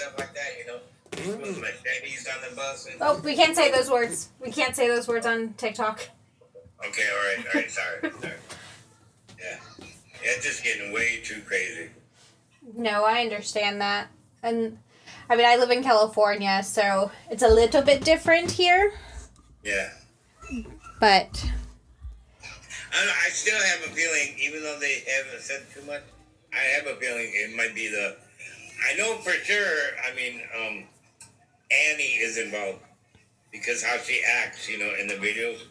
stuff like that, you know. With machetes on the bus. Oh, we can't say those words. We can't say those words on TikTok. Okay, all right, sorry. Yeah, it's just getting way too crazy. No, I understand that. And, I mean, I live in California, so it's a little bit different here. Yeah. But I still have a feeling, even though they haven't said too much, I have a feeling it might be I know for sure, I mean, Annie is involved because how she acts, you know, in the videos.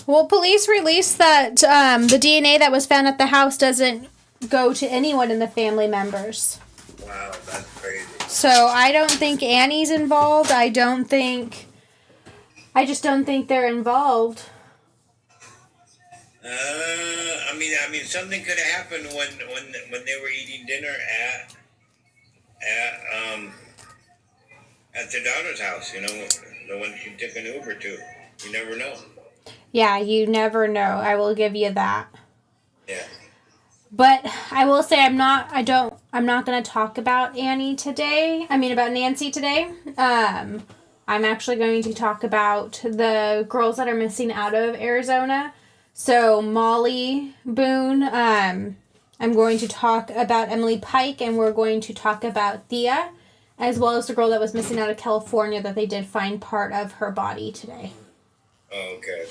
Well, police released that the DNA that was found at the house doesn't go to anyone in the family members. Wow, that's crazy. So I don't think Annie's involved. I just don't think they're involved. I mean, something could have happened when they were eating dinner at their daughter's house. You know, the one she took an Uber to. You never know. Yeah, you never know. I will give you that. Yeah. But I will say I'm not going to talk about Annie today. I mean, about Nancy today. I'm actually going to talk about the girls that are missing out of Arizona. So Mollie, Boone, I'm going to talk about Emily Pike, and we're going to talk about Thea, as well as the girl that was missing out of California that they did find part of her body today. Oh, okay.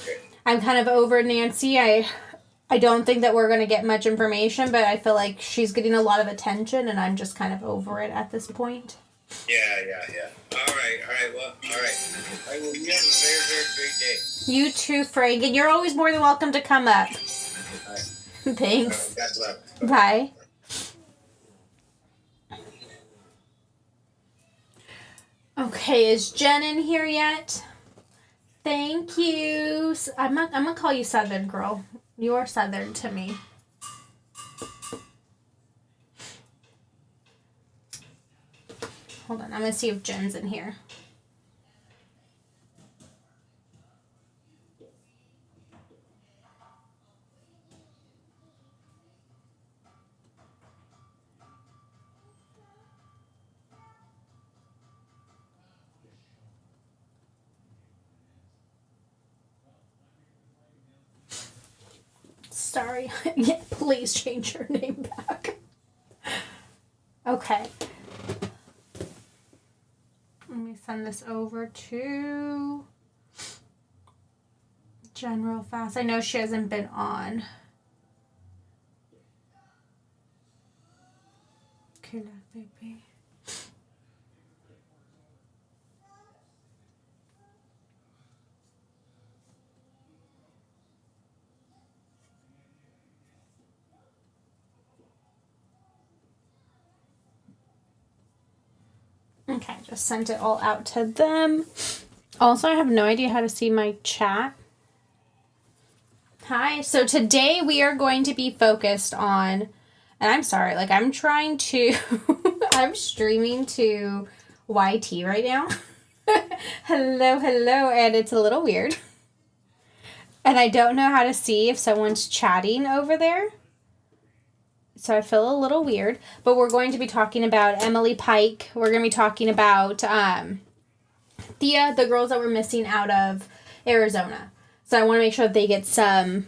I'm kind of over Nancy. I don't think that we're going to get much information, but I feel like she's getting a lot of attention, and I'm just kind of over it at this point. Yeah. All right. Well, all right. I will. You have a very, very great day. You too, Frank, and you're always more than welcome to come up. All right. Thanks. God bless. Bye. Okay, is Jen in here yet? Thank you. I'm gonna call you Southern girl. You're Southern to me. Hold on, I'm gonna see if Jen's in here. Sorry. Yeah, please change your name back. Okay. Let me send this over to Jen real fast. I know she hasn't been on. Okay, baby. Okay, just sent it all out to them. Also, I have no idea how to see my chat. Hi, so today we are going to be focused on, and I'm sorry, like I'm trying to, I'm streaming to YT right now. hello, and it's a little weird. And I don't know how to see if someone's chatting over there. So I feel a little weird, but we're going to be talking about Emily Pike. We're going to be talking about Thea, the girls that were missing out of Arizona. So I want to make sure that they get some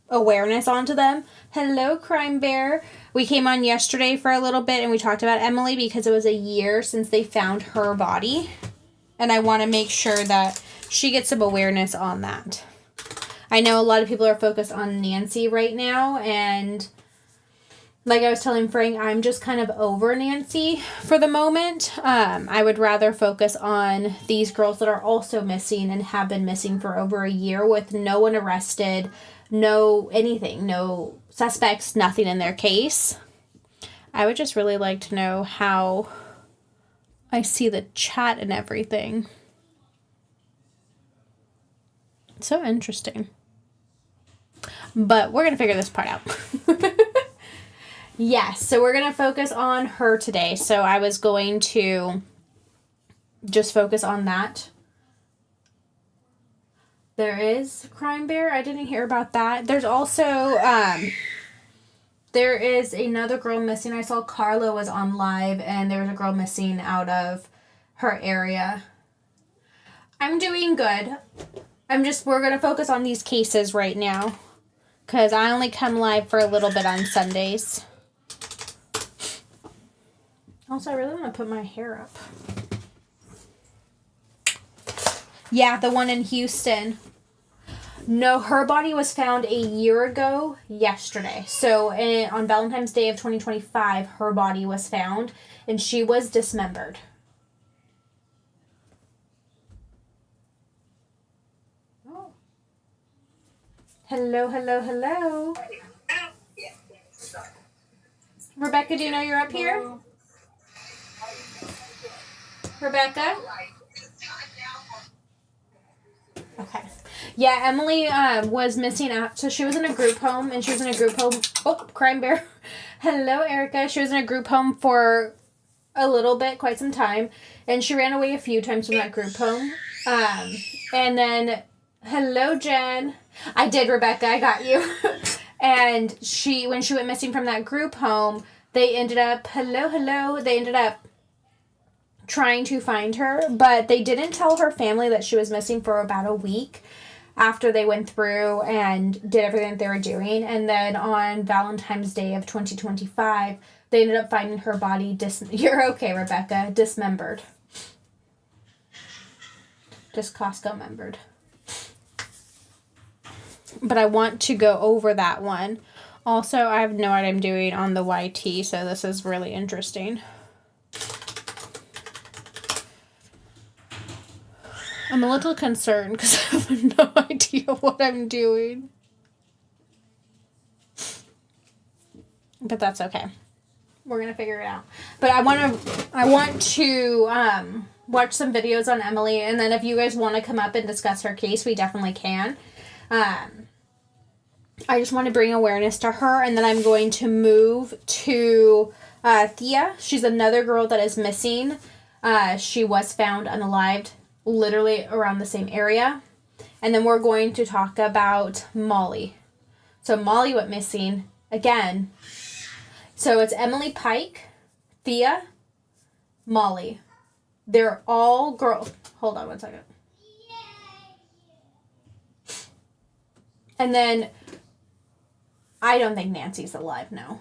awareness onto them. Hello, Crime Bear. We came on yesterday for a little bit and we talked about Emily because it was a year since they found her body. And I want to make sure that she gets some awareness on that. I know a lot of people are focused on Nancy right now, and like I was telling Frank, I'm just kind of over Nancy for the moment. I would rather focus on these girls that are also missing and have been missing for over a year with no one arrested, no anything, no suspects, nothing in their case. I would just really like to know how I see the chat and everything. It's so interesting. But we're going to figure this part out. Yes, so we're going to focus on her today. So I was going to just focus on that. There is Crime Bear. I didn't hear about that. There's also There is another girl missing. I saw Carla was on live, and there was a girl missing out of her area. I'm doing good. We're going to focus on these cases right now, because I only come live for a little bit on Sundays. Also, I really want to put my hair up. Yeah, the one in Houston. No, her body was found a year ago yesterday. So on Valentine's Day of 2025, her body was found, and she was dismembered. Oh. Hello, hello, hello. Rebecca, do you know you're up here? Rebecca? Okay. Yeah, Emily was missing out. So she was in a group home, and she was in a group home. Oh, crying bear. Hello, Erica. She was in a group home for a little bit, quite some time, and she ran away a few times from that group home. And then, hello, Jen. I did, Rebecca. I got you. And when she went missing from that group home, they ended up, they ended up trying to find her, but they didn't tell her family that she was missing for about a week after they went through and did everything that they were doing. And then on Valentine's Day of 2025, they ended up finding her body you're okay, Rebecca, dismembered. Just Costco membered. But I want to go over that one. Also, I have no idea what I'm doing on the YT, so this is really interesting. I'm a little concerned because I have no idea what I'm doing. But that's okay. We're going to figure it out. But I want to watch some videos on Emily, and then if you guys want to come up and discuss her case, we definitely can. I just want to bring awareness to her, and then I'm going to move to Thea. She's another girl that is missing. She was found unalived, literally around the same area. And then we're going to talk about Mollie. So Mollie went missing again. So it's Emily, Pike, Thea, Mollie. They're all girls. Hold on one second. And then I don't think Nancy's alive now.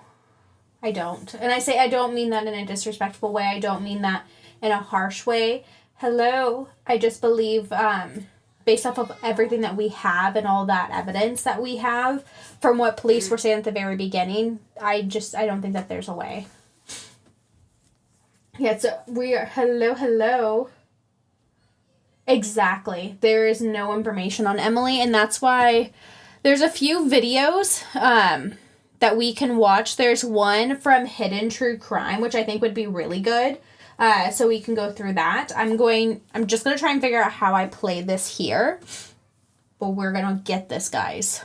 I don't. And I don't mean that in a disrespectful way. I don't mean that in a harsh way. Hello. I just believe, based off of everything that we have and all that evidence that we have from what police were saying at the very beginning, I don't think that there's a way. Yeah, so we are, hello. Exactly. There is no information on Emily, and that's why there's a few videos that we can watch. There's one from Hidden True Crime, which I think would be really good. So we can go through that. I'm just going to try and figure out how I play this here. But we're going to get this, guys.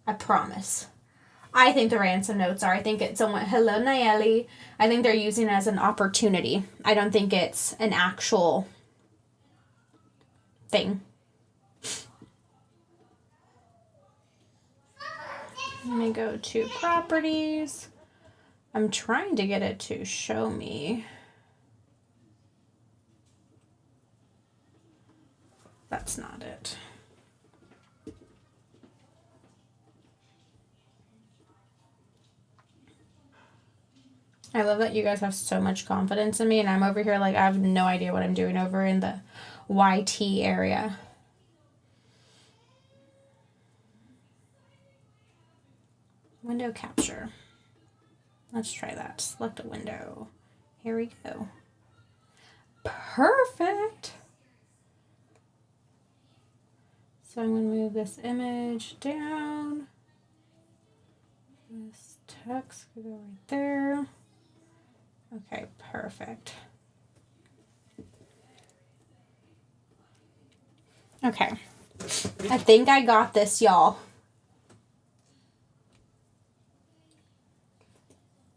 I promise. I think the ransom notes are. I think it's somewhat, hello, Nayeli. I think they're using it as an opportunity. I don't think it's an actual thing. Let me go to properties. I'm trying to get it to show me. That's not it. I love that you guys have so much confidence in me, and I'm over here like I have no idea what I'm doing over in the YT area. Window capture. Let's try that. Select a window. Here we go. Perfect. So I'm going to move this image down. This text could go right there. Okay, perfect. Okay. I think I got this, y'all.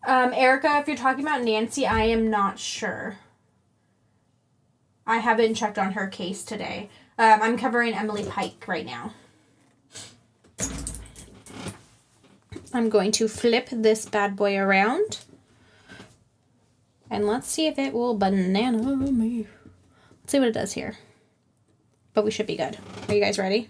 Erica, if you're talking about Nancy, I am not sure. I haven't checked on her case today. I'm covering Emily Pike right now. I'm going to flip this bad boy around. And let's see if it will banana me. Let's see what it does here. But we should be good. Are you guys ready?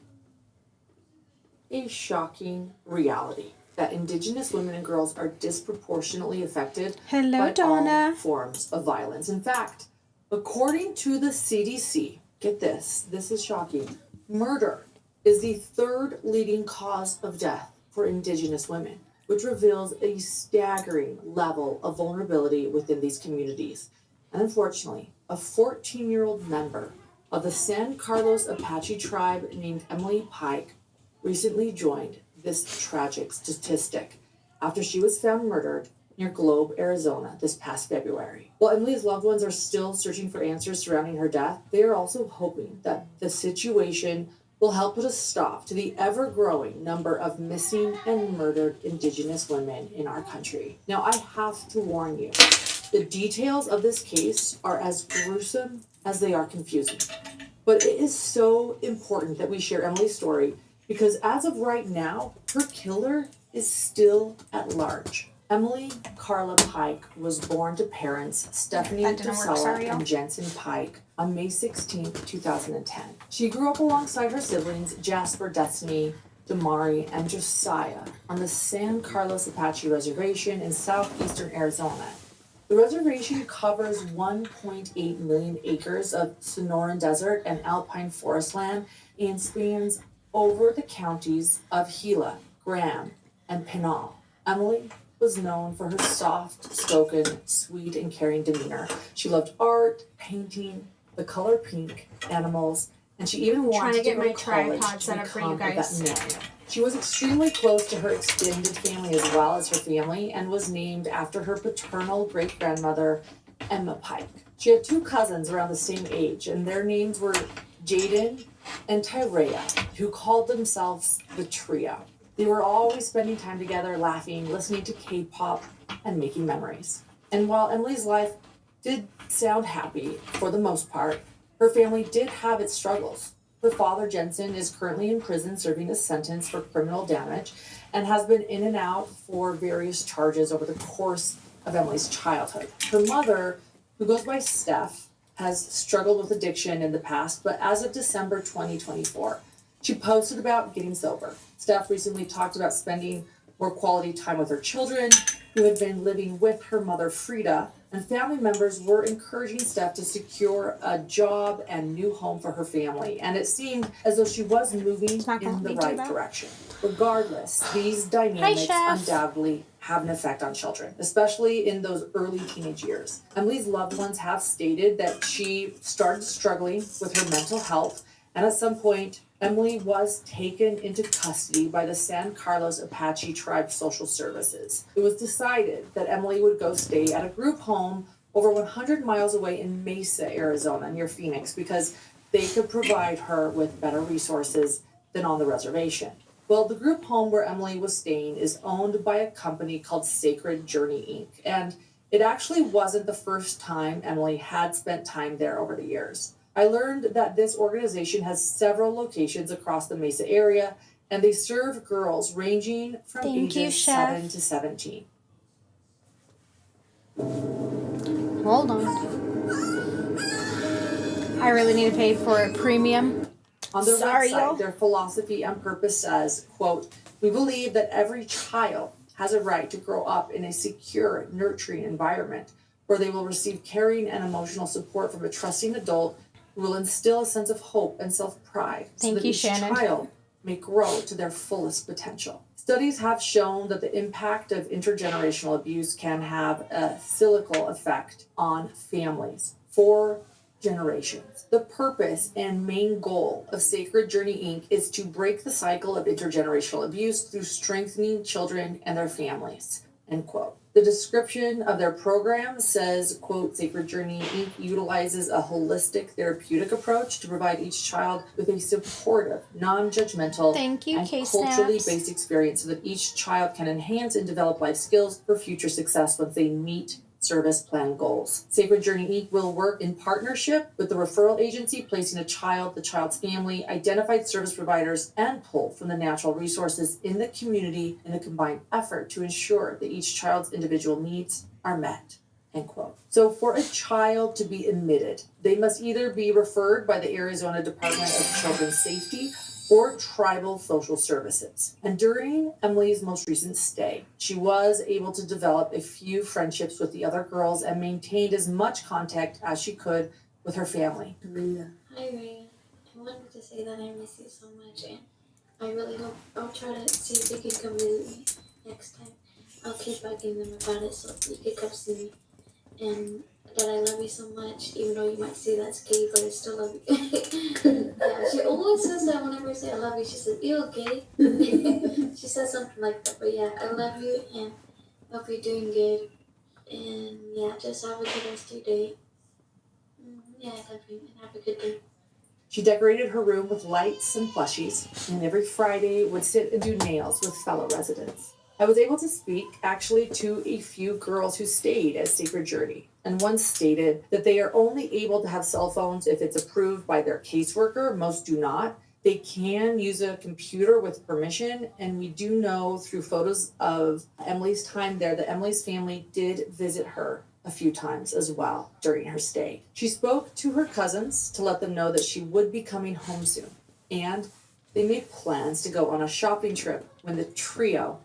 A shocking reality that Indigenous women and girls are disproportionately affected by all forms of violence. In fact, according to the CDC, get this is shocking, murder is the third leading cause of death for Indigenous women, which reveals a staggering level of vulnerability within these communities. And unfortunately, a 14-year-old member of the San Carlos Apache tribe named Emily Pike recently joined this tragic statistic after she was found murdered near Globe, Arizona this past February. While Emily's loved ones are still searching for answers surrounding her death, they are also hoping that the situation will help put a stop to the ever-growing number of missing and murdered Indigenous women in our country. Now, I have to warn you, the details of this case are as gruesome as they are confusing. But it is so important that we share Emily's story because as of right now, her killer is still at large. Emily Carla Pike was born to parents Stephanie DeSella and Jensen Pike on May 16, 2010. She grew up alongside her siblings Jasper, Destiny, Damari, and Josiah on the San Carlos Apache Reservation in southeastern Arizona. The reservation covers 1.8 million acres of Sonoran Desert and alpine forest land and spans over the counties of Gila, Graham, and Pinal. Emily was known for her soft-spoken, sweet, and caring demeanor. She loved art, painting, the color pink, animals, and she even wanted to go to college to become a veterinarian. She was extremely close to her extended family as well as her family and was named after her paternal great-grandmother, Emma Pike. She had two cousins around the same age, and their names were Jaden and Tyrea, who called themselves the Trio. They were always spending time together, laughing, listening to K-pop, and making memories. And while Emily's life did sound happy for the most part, her family did have its struggles. Her father, Jensen, is currently in prison serving a sentence for criminal damage and has been in and out for various charges over the course of Emily's childhood. Her mother, who goes by Steph, has struggled with addiction in the past, but as of December 2024, she posted about getting sober. Steph recently talked about spending more quality time with her children, who had been living with her mother, Frida, and family members were encouraging Steph to secure a job and new home for her family. And it seemed as though she was moving in the right direction. Regardless, these dynamics undoubtedly have an effect on children, especially in those early teenage years. Emily's loved ones have stated that she started struggling with her mental health, and at some point, Emily was taken into custody by the San Carlos Apache Tribe Social Services. It was decided that Emily would go stay at a group home over 100 miles away in Mesa, Arizona, near Phoenix, because they could provide her with better resources than on the reservation. Well, the group home where Emily was staying is owned by a company called Sacred Journey, Inc., and it actually wasn't the first time Emily had spent time there over the years. I learned that this organization has several locations across the Mesa area, and they serve girls ranging from ages 7 to 17. Hold on. I really need to pay for a premium. On their website, their philosophy and purpose says, quote, "We believe that every child has a right to grow up in a secure, nurturing environment where they will receive caring and emotional support from a trusting adult who will instill a sense of hope and self-pride so that each child may grow to their fullest potential." Studies have shown that the impact of intergenerational abuse can have a cyclical effect on families for generations. The purpose and main goal of Sacred Journey Inc. is to break the cycle of intergenerational abuse through strengthening children and their families, end quote. The description of their program says, quote, "Sacred Journey Inc. utilizes a holistic therapeutic approach to provide each child with a supportive, non-judgmental, and culturally based experience so that each child can enhance and develop life skills for future success once they meet service plan goals. Sacred Journey Inc. will work in partnership with the referral agency, placing a child, the child's family, identified service providers, and pull from the natural resources in the community in a combined effort to ensure that each child's individual needs are met. End quote. So for a child to be admitted, they must either be referred by the Arizona Department of Children's Safety or Tribal Social Services. And during Emily's most recent stay, she was able to develop a few friendships with the other girls and maintained as much contact as she could with her family. Rita. Hi, Ray. I wanted to say that I miss you so much, and I really hope I'll try to see if they can come visit me next time. I'll keep bugging them about it so you can come see me. And that I love you so much, even though you might say that's gay, but I still love you. Yeah, she always says that whenever I say I love you. She says, "You okay?" She says something like that. But yeah, I love you and hope you're doing good. And yeah, just have a good rest of your day. Yeah, I love you and have a good day. She decorated her room with lights and plushies, and every Friday would sit and do nails with fellow residents. I was able to speak actually to a few girls who stayed at Sacred Journey, and one stated that they are only able to have cell phones if it's approved by their caseworker. Most do not. They can use a computer with permission, and we do know through photos of Emily's time there that Emily's family did visit her a few times as well during her stay. She spoke to her cousins to let them know that she would be coming home soon, and they made plans to go on a shopping trip when the trio,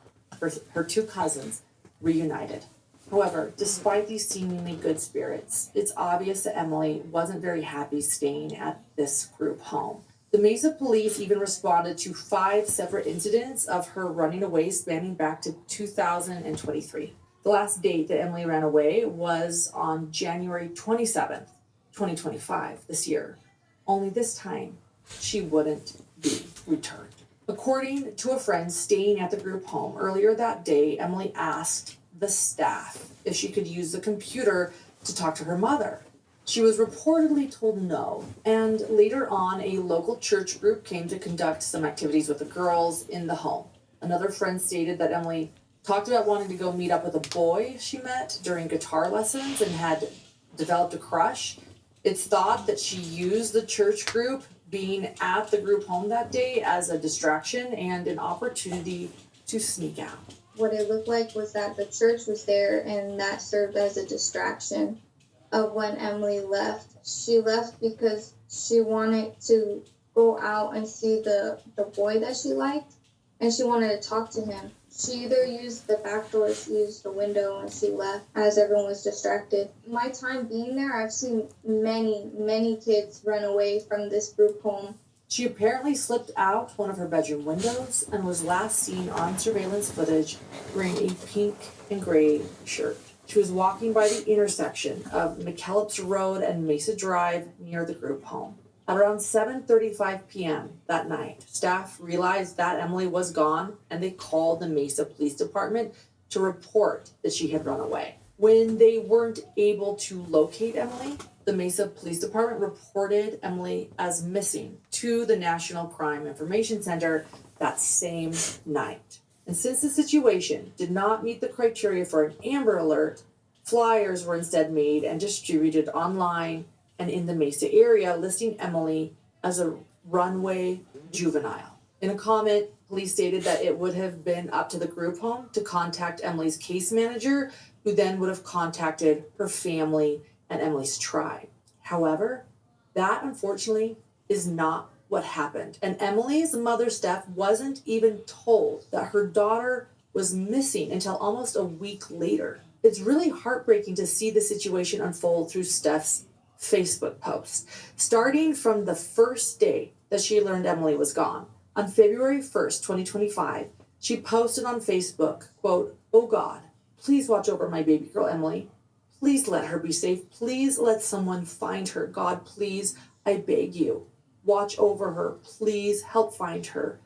her two cousins, reunited. However, despite these seemingly good spirits, it's obvious that Emily wasn't very happy staying at this group home. The Mesa police even responded to 5 separate incidents of her running away spanning back to 2023. The last date that Emily ran away was on January 27th, 2025, this year. Only this time, she wouldn't be returned. According to a friend staying at the group home, earlier that day, Emily asked the staff if she could use the computer to talk to her mother. She was reportedly told no, and later on, a local church group came to conduct some activities with the girls in the home. Another friend stated that Emily talked about wanting to go meet up with a boy she met during guitar lessons and had developed a crush. It's thought that she used the church group being at the group home that day as a distraction and an opportunity to sneak out. What it looked like was that the church was there, and that served as a distraction of when Emily left. She left because she wanted to go out and see the boy that she liked, and she wanted to talk to him. She either used the back door or she used the window, and she left as everyone was distracted. My time being there, I've seen many kids run away from this group home. She apparently slipped out one of her bedroom windows and was last seen on surveillance footage wearing a pink and gray shirt. She was walking by the intersection of McKellips Road and Mesa Drive near the group home. At around 7:35 p.m. that night, staff realized that Emily was gone, and they called the Mesa Police Department to report that she had run away. When they weren't able to locate Emily, the Mesa Police Department reported Emily as missing to the National Crime Information Center that same night. And since the situation did not meet the criteria for an Amber Alert, flyers were instead made and distributed online and in the Mesa area, listing Emily as a runaway juvenile. In a comment, police stated that it would have been up to the group home to contact Emily's case manager, who then would have contacted her family and Emily's tribe. However, that unfortunately is not what happened. And Emily's mother, Steph, wasn't even told that her daughter was missing until almost a week later. It's really heartbreaking to see the situation unfold through Steph's Facebook post, starting from the first day that she learned Emily was gone. On February 1st, 2025, she posted on Facebook, quote, "Oh God, please watch over my baby girl Emily. Please let her be safe. Please let someone find her. God, please, I beg you. Watch over her. Please help find her.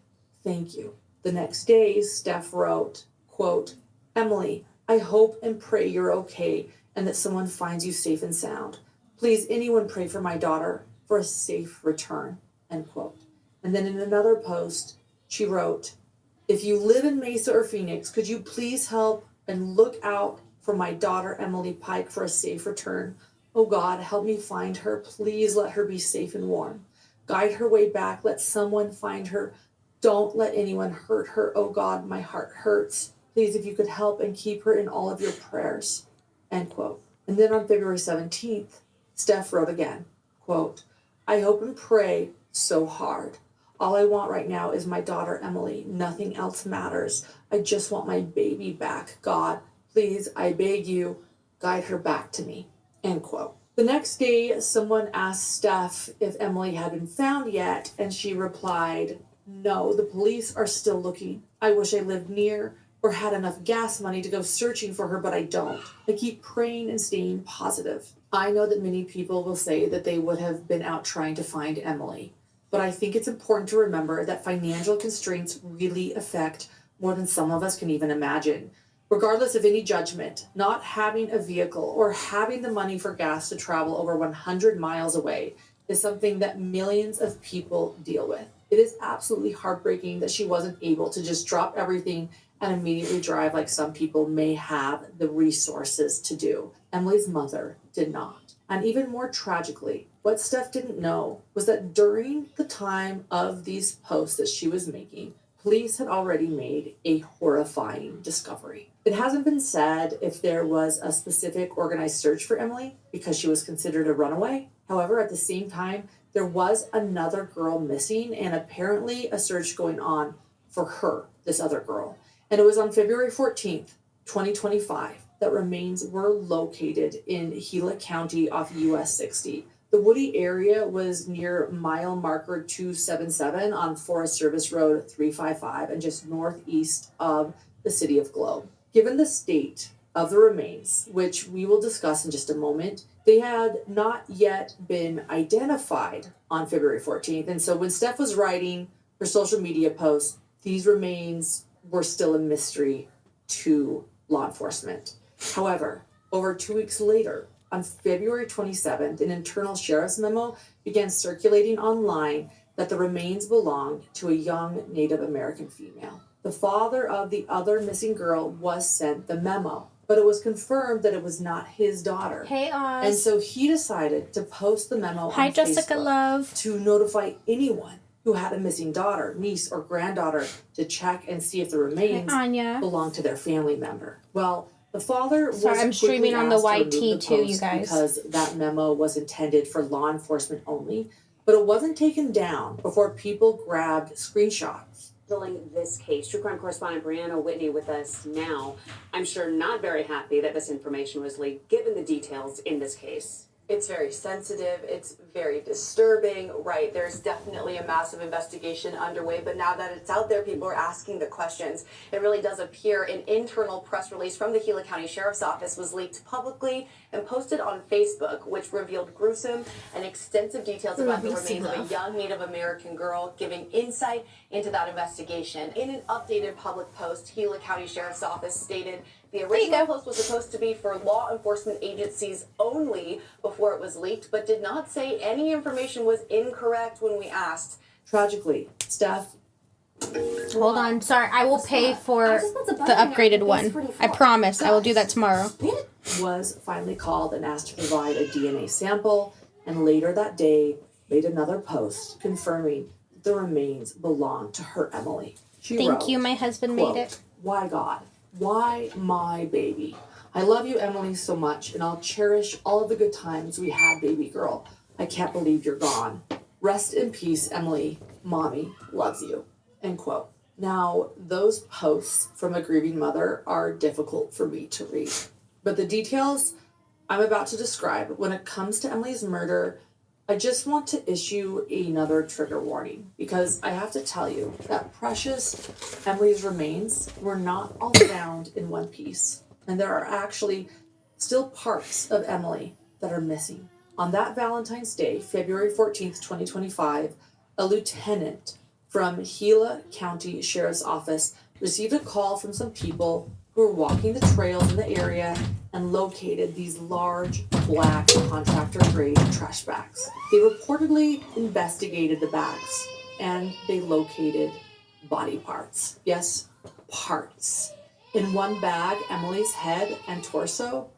Thank you." The next day, Steph wrote, quote, "Emily, I hope and pray you're okay and that someone finds you safe and sound. Please, anyone pray for my daughter for a safe return," end quote. And then in another post, she wrote, "If you live in Mesa or Phoenix, could you please help and look out for my daughter Emily Pike for a safe return. Oh God, help me find her. Please let her be safe and warm. Guide her way back. Let someone find her. Don't let anyone hurt her. Oh God, my heart hurts. Please, if you could help and keep her in all of your prayers. End quote. And then on February 17th, Steph wrote again, quote, I hope and pray so hard. All I want right now is my daughter Emily. Nothing else matters. I just want my baby back. God, please, I beg you, guide her back to me. End quote. The next day, someone asked Steph if Emily had been found yet, and she replied, no, the police are still looking. I wish I lived near or had enough gas money to go searching for her, but I don't. I keep praying and staying positive. I know that many people will say that they would have been out trying to find Emily, but I think it's important to remember that financial constraints really affect more than some of us can even imagine. Regardless of any judgment, not having a vehicle or having the money for gas to travel over 100 miles away is something that millions of people deal with. It is absolutely heartbreaking that she wasn't able to just drop everything and immediately drive like some people may have the resources to do. Emily's mother did not. And even more tragically, what Steph didn't know was that during the time of these posts that she was making, police had already made a horrifying discovery. It hasn't been said if there was a specific organized search for Emily because she was considered a runaway. However, at the same time, there was another girl missing and apparently a search going on for her, this other girl. And it was on February 14th, 2025, that remains were located in Gila County off US 60. The woody area was near mile marker 277 on Forest Service Road 355 and just northeast of the city of Globe. Given the state of the remains, which we will discuss in just a moment, they had not yet been identified on February 14th. And so when Steph was writing her social media posts, these remains were still a mystery to law enforcement. However, over 2 weeks later, on February 27th, an internal sheriff's memo began circulating online that the remains belonged to a young Native American female. The father of the other missing girl was sent the memo, but it was confirmed that it was not his daughter. Hey, Oz. And so he decided to post the memo Hi, on Jessica Facebook Love. to notify anyone who had a missing daughter, niece, or granddaughter to check and see if the remains Anya. belonged to their family member. Well, the father was Sorry, I'm streaming on the quickly asked to remove YT the too, post you guys. because that memo was intended for law enforcement only, but it wasn't taken down before people grabbed screenshots. Handling this case. True crime correspondent Brianna Whitney with us now. I'm sure not very happy that this information was leaked, given the details in this case. It's very sensitive, it's very disturbing, right? There's definitely a massive investigation underway, but now that it's out there, people are asking the questions. It really does appear an internal press release from the Gila County Sheriff's Office was leaked publicly and posted on Facebook, which revealed gruesome and extensive details about the remains of a young Native American girl, giving insight into that investigation. In an updated public post, Gila County Sheriff's Office stated the original post was supposed to be for law enforcement agencies only before it was leaked, but did not say any information was incorrect when we asked. Tragically, Steph. Hold on. Sorry, I will pay for the upgraded one. I promise. I will do that tomorrow. Was finally called and asked to provide a DNA sample, and later that day made another post confirming that the remains belonged to her Emily. She Thank wrote, you. My husband quote, made it. Why God? Why my baby? I love you, Emily, so much, and I'll cherish all of the good times we had, baby girl. I can't believe you're gone. Rest in peace, Emily. Mommy loves you. End quote. Now, those posts from a grieving mother are difficult for me to read. But the details I'm about to describe when it comes to Emily's murder, I just want to issue another trigger warning because I have to tell you that precious Emily's remains were not all found in one piece. And there are actually still parts of Emily that are missing. On that Valentine's Day, February 14th, 2025, a lieutenant from Gila County Sheriff's Office received a call from some people who were walking the trails in the area and located these large black contractor-grade trash bags. They reportedly investigated the bags and they located body parts. Yes, parts. In one bag, Emily's head and torso,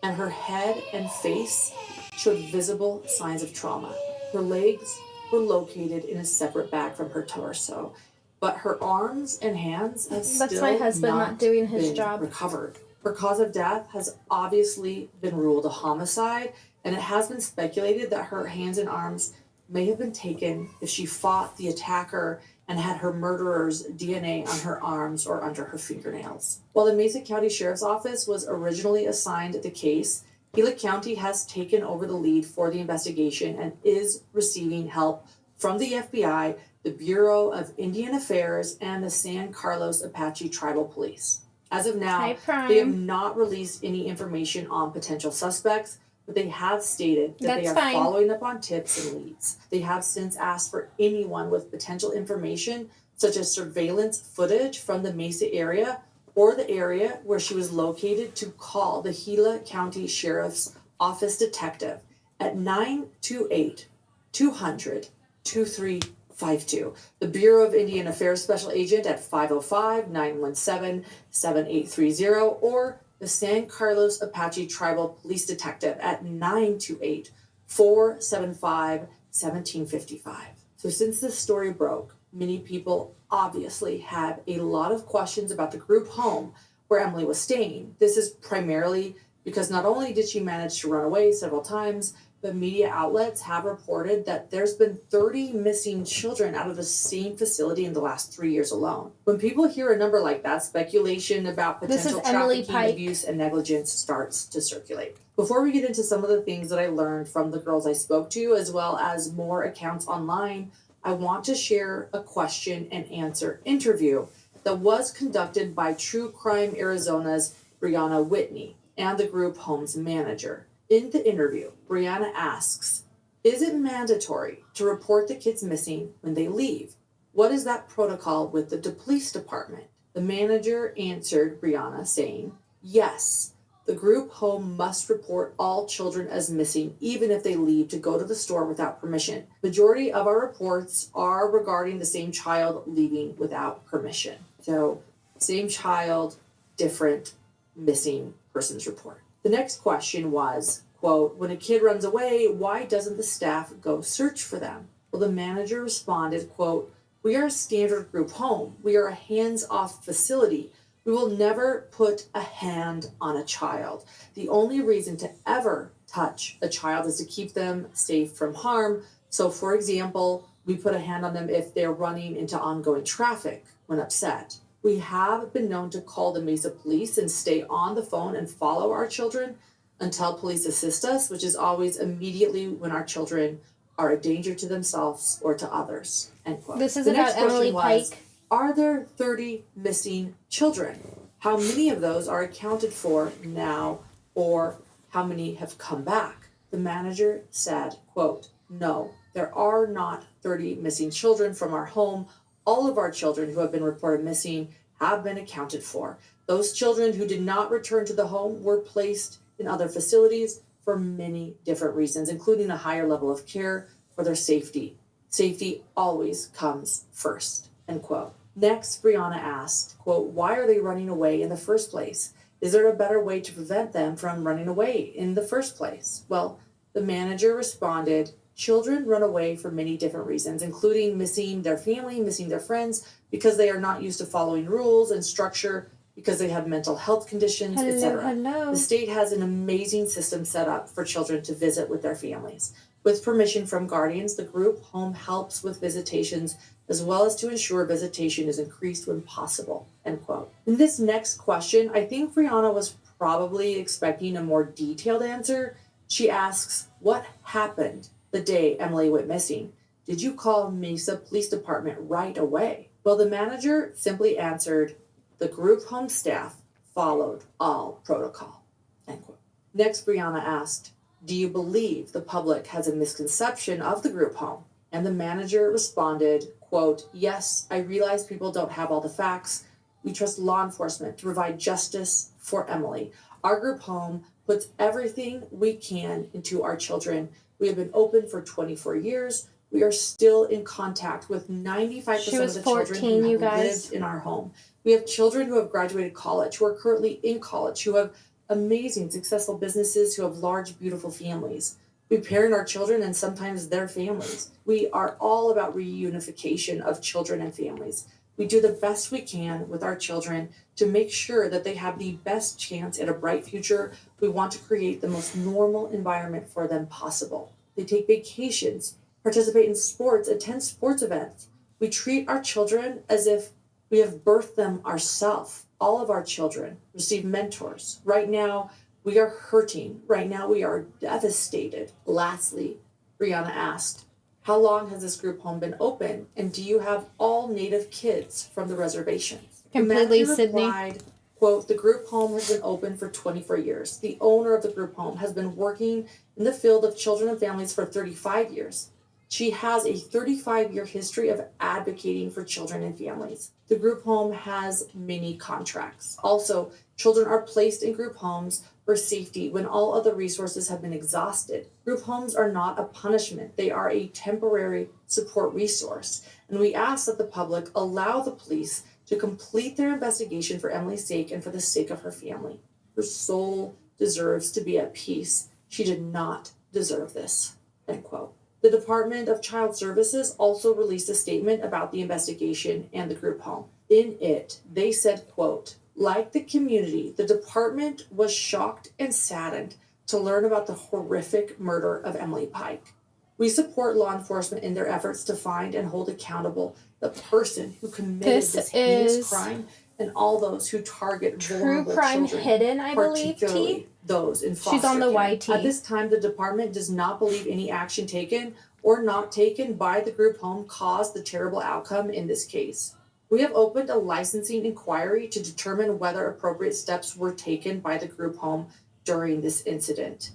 and her head and face showed visible signs of trauma. Her legs were located in a separate bag from her torso, but her arms and hands have That's my husband not doing his been job. recovered. Her cause of death has obviously been ruled a homicide, and it has been speculated that her hands and arms may have been taken if she fought the attacker and had her murderer's DNA on her arms or under her fingernails. While the Mesa County Sheriff's Office was originally assigned the case, Gila County has taken over the lead for the investigation and is receiving help from the FBI, the Bureau of Indian Affairs, and the San Carlos Apache Tribal Police. As of now, they have not released any information on potential suspects, but they have stated that they are following up on tips and leads. They have since asked for anyone with potential information, such as surveillance footage from the Mesa area or the area where she was located, to call the Gila County Sheriff's Office detective at 928-200-2352. The Bureau of Indian Affairs Special Agent at 505-917-7830, or the San Carlos Apache Tribal Police Detective at 928-475-1755. So since this story broke, many people obviously had a lot of questions about the group home where Emily was staying. This is primarily because not only did she manage to run away several times, but media outlets have reported that there's been 30 missing children out of the same facility in the last 3 years alone. When people hear a number like that, speculation about potential trafficking, abuse, and negligence starts to circulate. Before we get into some of the things that I learned from the girls I spoke to, as well as more accounts online, I want to share a question and answer interview that was conducted by True Crime Arizona's Brianna Whitney and the group home's manager. In the interview, Brianna asks, is it mandatory to report the kids missing when they leave? What is that protocol with the police department? The manager answered Brianna saying, yes, the group home must report all children as missing, even if they leave to go to the store without permission. Majority of our reports are regarding the same child leaving without permission. So, same child, different missing persons report. The next question was, quote, when a kid runs away, why doesn't the staff go search for them? Well, the manager responded, quote, we are a standard group home. We are a hands-off facility. We will never put a hand on a child. The only reason to ever touch a child is to keep them safe from harm. So, for example, we put a hand on them if they're running into ongoing traffic when upset. We have been known to call the Mesa police and stay on the phone and follow our children until police assist us, which is always immediately when our children are a danger to themselves or to others, end quote. This is about Emily Pike. Are there 30 missing children? How many of those are accounted for now, or how many have come back? The manager said, quote, no, there are not 30 missing children from our home. All of our children who have been reported missing have been accounted for. Those children who did not return to the home were placed in other facilities for many different reasons, including a higher level of care for their safety. Safety always comes first, end quote. Next, Brianna asked, quote, why are they running away in the first place? Is there a better way to prevent them from running away in the first place? Well, the manager responded, children run away for many different reasons, including missing their family, missing their friends, because they are not used to following rules and structure, because they have mental health conditions, etc. The state has an amazing system set up for children to visit with their families. With permission from guardians, the group home helps with visitations, as well as to ensure visitation is increased when possible, end quote. In this next question, I think Brianna was probably expecting a more detailed answer. She asks, what happened the day Emily went missing? Did you call Mesa Police Department right away? Well, the manager simply answered, the group home staff followed all protocol, end quote. Next, Brianna asked, do you believe the public has a misconception of the group home? And the manager responded, quote, yes, I realize people don't have all the facts. We trust law enforcement to provide justice for Emily. Our group home puts everything we can into our children. We have been open for 24 years. we are still in contact with 95% She of was the 14, children who you have guys. lived in our home. We have children who have graduated college, who are currently in college, who have amazing, successful businesses, who have large, beautiful families. We parent our children and sometimes their families. We are all about reunification of children and families. We do the best we can with our children to make sure that they have the best chance at a bright future. We want to create the most normal environment for them possible. They take vacations, participate in sports, attend sports events. We treat our children as if we have birthed them ourselves. All of our children receive mentors. Right now, we are hurting. Right now, we are devastated. Lastly, Brianna asked, how long has this group home been open? And do you have all Native kids from the reservations? Completely, The manager Sydney. replied, quote, the group home has been open for 24 years. The owner of the group home has been working in the field of children and families for 35 years. She has a 35-year history of advocating for children and families. The group home has many contracts. Also, children are placed in group homes for safety when all other resources have been exhausted. Group homes are not a punishment. They are a temporary support resource. And we ask that the public allow the police to complete their investigation for Emily's sake and for the sake of her family. Her soul deserves to be at peace. She did not deserve this. End quote. The Department of Child Services also released a statement about the investigation and the group home. In it, they said, quote, like the community, the department was shocked and saddened to learn about the horrific murder of Emily Pike. We support law enforcement in their efforts to find and hold accountable the person who committed this heinous crime and all those who target True vulnerable Crime children, Hidden, I believe, particularly T. those in foster She's on the care. YT. At this time, the department does not believe any action taken or not taken by the group home caused the terrible outcome in this case. We have opened a licensing inquiry to determine whether appropriate steps were taken by the group home during this incident.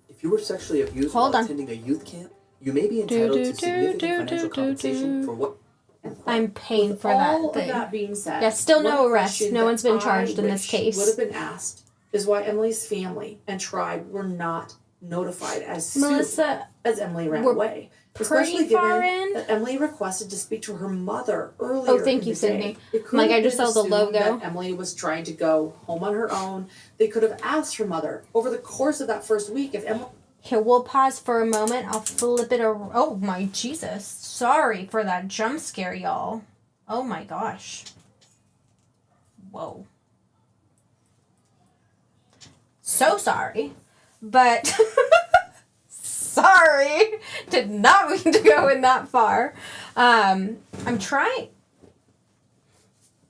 If you were sexually abused while attending a youth camp, you may be entitled to significant financial compensation for what... I'm paying With for all that of thing. that being said, Yeah, still no one arrest. question No one's that been charged I in this wish case. would have been asked is why Emily's family and tribe were not notified as soon Melissa, as Emily ran we're away. pretty Especially far given in. that Emily requested to speak to her mother earlier. Oh, thank in you, the day. Sydney. It could Like, I have just been saw the assumed logo. that Emily was trying to go home on her own. They could have asked her mother over the course of that first week if Emily. Here, we'll pause for a moment. I'll flip it over. Oh, my Jesus. Sorry for that jump scare, y'all. Oh, my gosh. Whoa. So sorry. But... sorry. Did not mean to go in that far. I'm trying...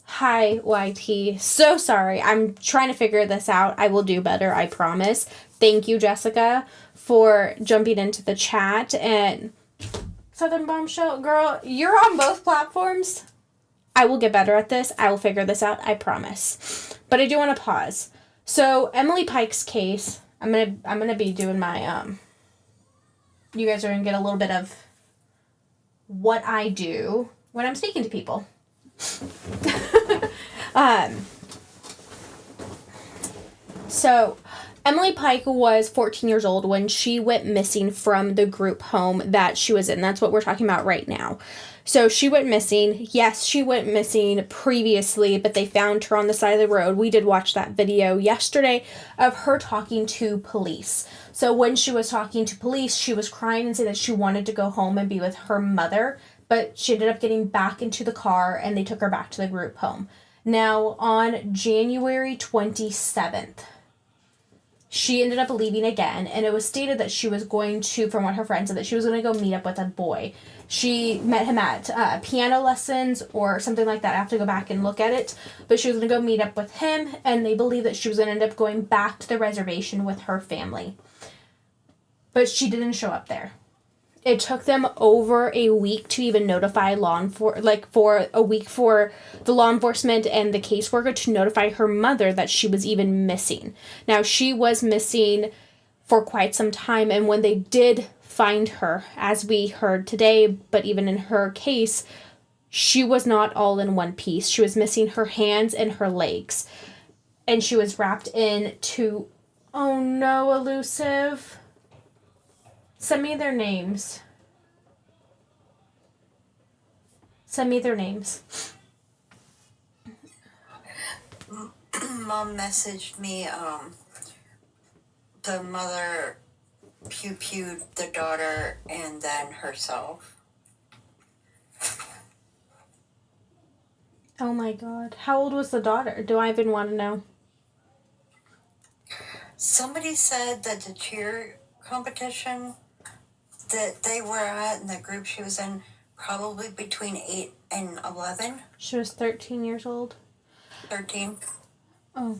Hi, YT. So sorry. I'm trying to figure this out. I will do better, I promise. Thank you, Jessica, for jumping into the chat. And Southern Bombshell, girl, you're on both platforms. I will get better at this. I will figure this out, I promise. But I do want to pause. So, Emily Pike's case, I'm gonna be doing my you guys are gonna get a little bit of what I do when I'm speaking to people. So Emily Pike was 14 years old when she went missing from the group home that she was in. That's what we're talking about right now. So she went missing. Yes, she went missing previously, but they found her on the side of the road. We did watch that video yesterday of her talking to police. So when she was talking to police, she was crying and said that she wanted to go home and be with her mother, but she ended up getting back into the car and they took her back to the group home. Now, on January 27th, she ended up leaving again, and it was stated that she was going to, from what her friend said, that she was going to go meet up with a boy. She met him at piano lessons or something like that. I have to go back and look at it. But she was going to go meet up with him, and they believe that she was going to end up going back to the reservation with her family. But she didn't show up there. It took them over a week to even notify for a week for the law enforcement and the caseworker to notify her mother that she was even missing. Now, she was missing for quite some time, and when they did find her, as we heard today, but even in her case, she was not all in one piece. She was missing her hands and her legs, and she was wrapped into, oh no, Elusive. Send me their names. Send me their names. Mom messaged me, the mother pew-pewed the daughter and then herself. Oh my god. How old was the daughter? Do I even want to know? Somebody said that the cheer competition that they were at and the group she was in, probably between 8 and 11. She was 13 years old. 13. Oh.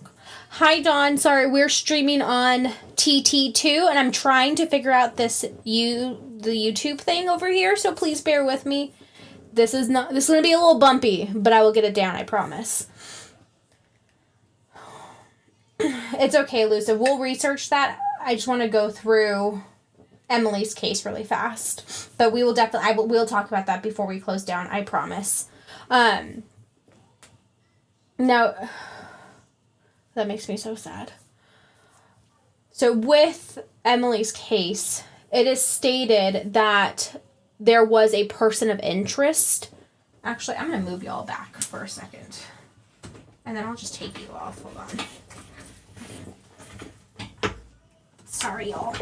Hi, Dawn. Sorry, we're streaming on TT2, and I'm trying to figure out the YouTube thing over here, so please bear with me. This is going to be a little bumpy, but I will get it down, I promise. It's okay, Luciv. We'll research that. I just want to go through Emily's case really fast. But we will definitely, we'll talk about that before we close down, I promise. Now, that makes me so sad. So with Emily's case, it is stated that there was a person of interest. Actually, I'm going to move y'all back for a second. And then I'll just take you off. Hold on. Sorry, y'all.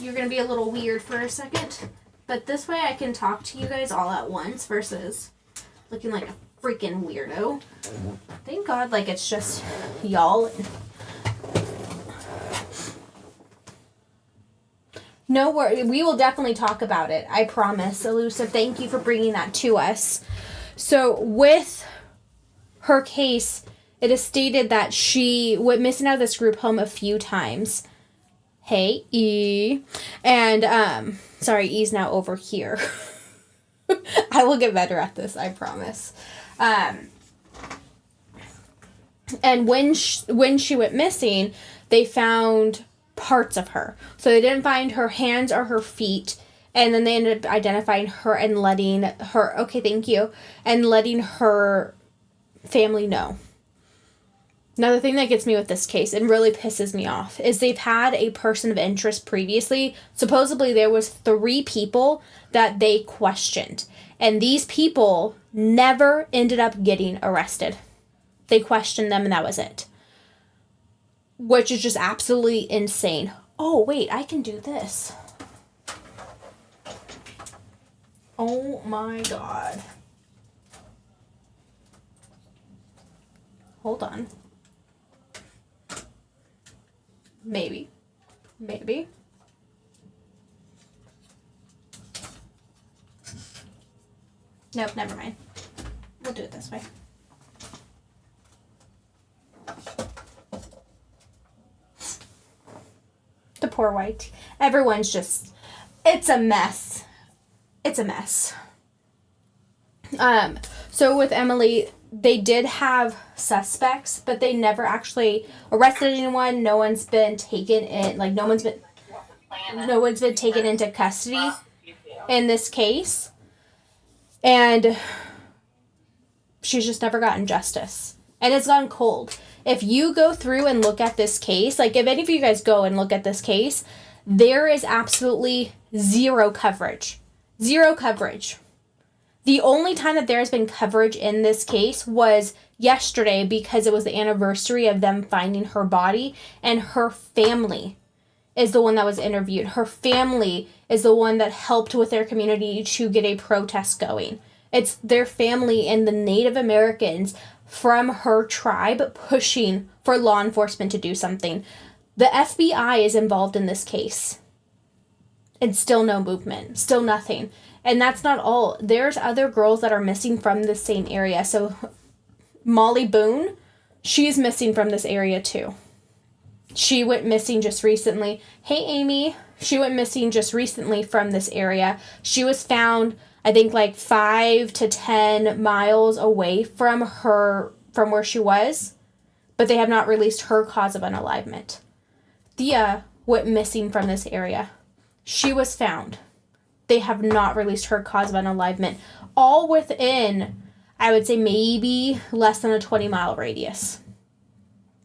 You're going to be a little weird for a second. But this way I can talk to you guys all at once versus looking like a freaking weirdo. Thank God, like, it's just y'all. No worry, we will definitely talk about it. I promise, Elusive. Thank you for bringing that to us. So, with her case, it is stated that she went missing out of this group home a few times. Hey, E. And, sorry, E's now over here. I will get better at this, I promise. And when she went missing, they found parts of her. So they didn't find her hands or her feet. And then they ended up identifying her and letting her, okay, thank you, and letting her family know. Another thing that gets me with this case and really pisses me off is they've had a person of interest previously. Supposedly there was 3 people that they questioned. And these people never ended up getting arrested. They questioned them and that was it. Which is just absolutely insane. Oh, wait, I can do this. Oh my God. Hold on. Maybe. Nope, never mind. We'll do it this way. The poor white. Everyone's just, it's a mess. It's a mess. So with Emily, they did have suspects, but they never actually arrested anyone. No one's been taken in, like no one's been taken into custody in this case. And she's just never gotten justice. And it's gone cold. If you go through and look at this case, like if any of you guys go and look at this case, there is absolutely zero coverage. Zero coverage. The only time that there has been coverage in this case was yesterday because it was the anniversary of them finding her body, and her family is the one that was interviewed. Her family is the one that helped with their community to get a protest going. It's their family and the Native Americans from her tribe pushing for law enforcement to do something. The FBI is involved in this case. And still no movement. Still nothing. And that's not all. There's other girls that are missing from the same area. So Mollie Boone, she's missing from this area too. She went missing just recently. Hey, Amy. She went missing just recently from this area. She was found, I think, like 5 to 10 miles away from where she was. But they have not released her cause of unalivement. Thea went missing from this area. She was found. They have not released her cause of unalivement. All within, I would say, maybe less than a 20-mile radius.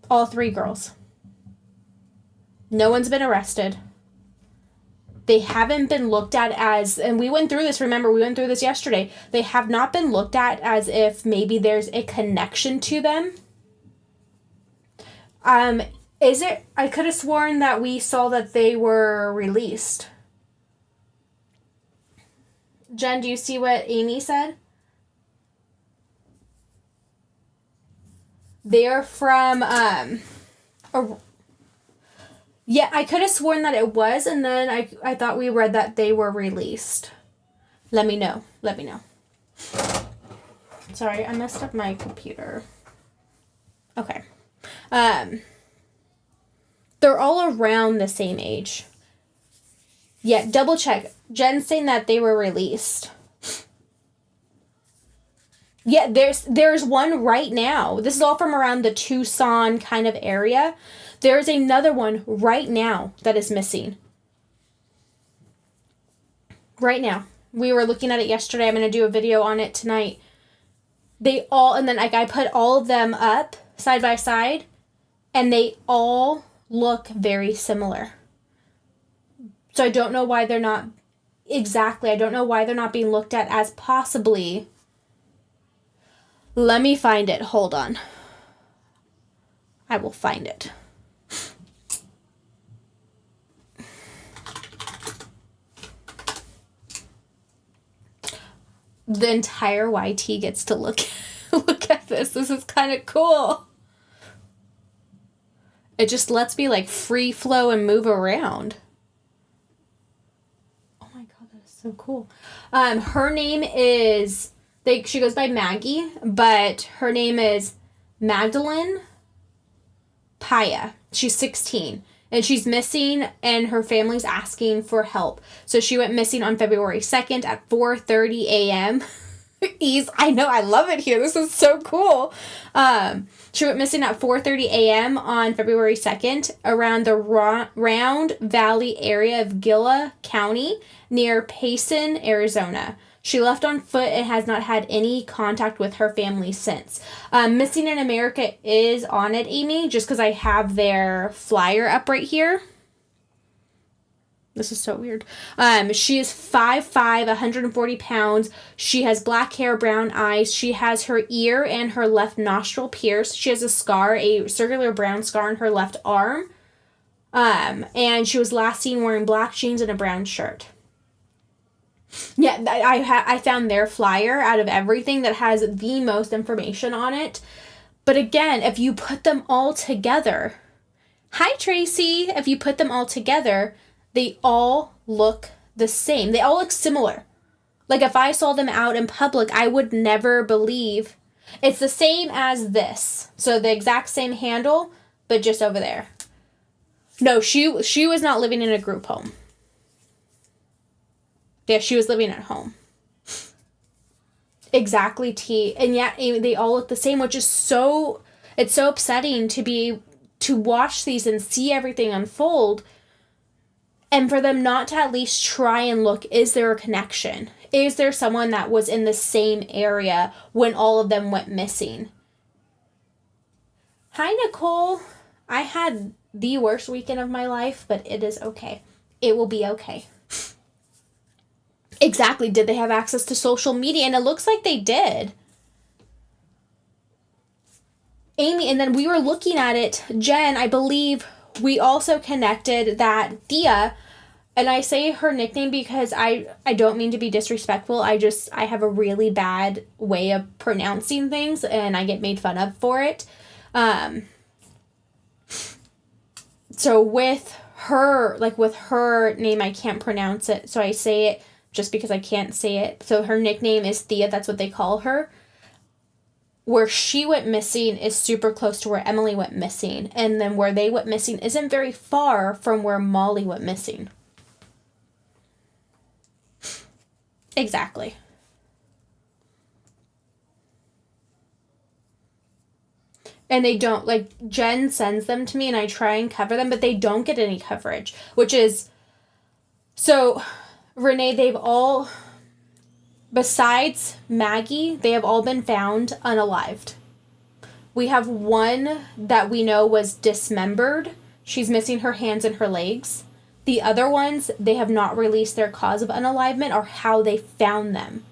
All 3 girls. No one's been arrested. they haven't been looked at as, and we went through this, remember, we went through this yesterday. They have not been looked at as if maybe there's a connection to them. Is it, I could have sworn that we saw that they were released. Jen, do you see what Amy said? They're from, yeah, I could have sworn that it was, and then I thought we read that they were released. Let me know. Sorry, I messed up my computer. Okay. They're all around the same age. Yeah, double check. Jen's saying that they were released. Yeah, there's one right now. This is all from around the Tucson kind of area. There's another one right now that is missing. Right now. We were looking at it yesterday. I'm going to do a video on it tonight. They all, and then like I put all of them up side by side, and they all look very similar. So I don't know why they're not, exactly, I don't know why they're not being looked at as possibly. Let me find it. Hold on. I will find it. The entire YT gets to look at this. This is kind of cool. It just lets me like free flow and move around. Oh my god, that is so cool. Her name is, she goes by Maggie, but her name is Magdalene Paya. She's 16. And she's missing, and her family's asking for help. So she went missing on February 2nd at 4:30 a.m. I know, I love it here. This is so cool. She went missing at 4:30 a.m. on February 2nd around the Round Valley area of Gila County near Payson, Arizona. She left on foot and has not had any contact with her family since. Missing in America is on it, Amy, just because I have their flyer up right here. This is so weird. She is 5'5", 140 pounds. She has black hair, brown eyes. She has her ear and her left nostril pierced. She has a scar, a circular brown scar on her left arm. And she was last seen wearing black jeans and a brown shirt. Yeah, I found their flyer out of everything that has the most information on it. But again, if you put them all together, hi Tracy, if you put them all together, they all look the same. They all look similar. Like if I saw them out in public, I would never believe. It's the same as this. So the exact same handle, but just over there. No, she was not living in a group home. Yeah, she was living at home. Exactly, T. And yet they all look the same, which is so, it's so upsetting to watch these and see everything unfold. And for them not to at least try and look, is there a connection? Is there someone that was in the same area when all of them went missing? Hi, Nicole. I had the worst weekend of my life, but it is okay. It will be okay. Exactly. Did they have access to social media? And it looks like they did. Amy, and then we were looking at it. Jen, I believe we also connected that Thea, and I say her nickname because I don't mean to be disrespectful. I have a really bad way of pronouncing things, and I get made fun of for it. So with her name, I can't pronounce it, so I say it just because I can't say it. So her nickname is Thea. That's what they call her. Where she went missing is super close to where Emily went missing. And then where they went missing isn't very far from where Mollie went missing. Exactly. And they don't, like, Jen sends them to me and I try and cover them, but they don't get any coverage. Which is, so Renee, they've all, besides Maggie, they have all been found unalived. We have one that we know was dismembered. She's missing her hands and her legs. The other ones, they have not released their cause of unalivement or how they found them.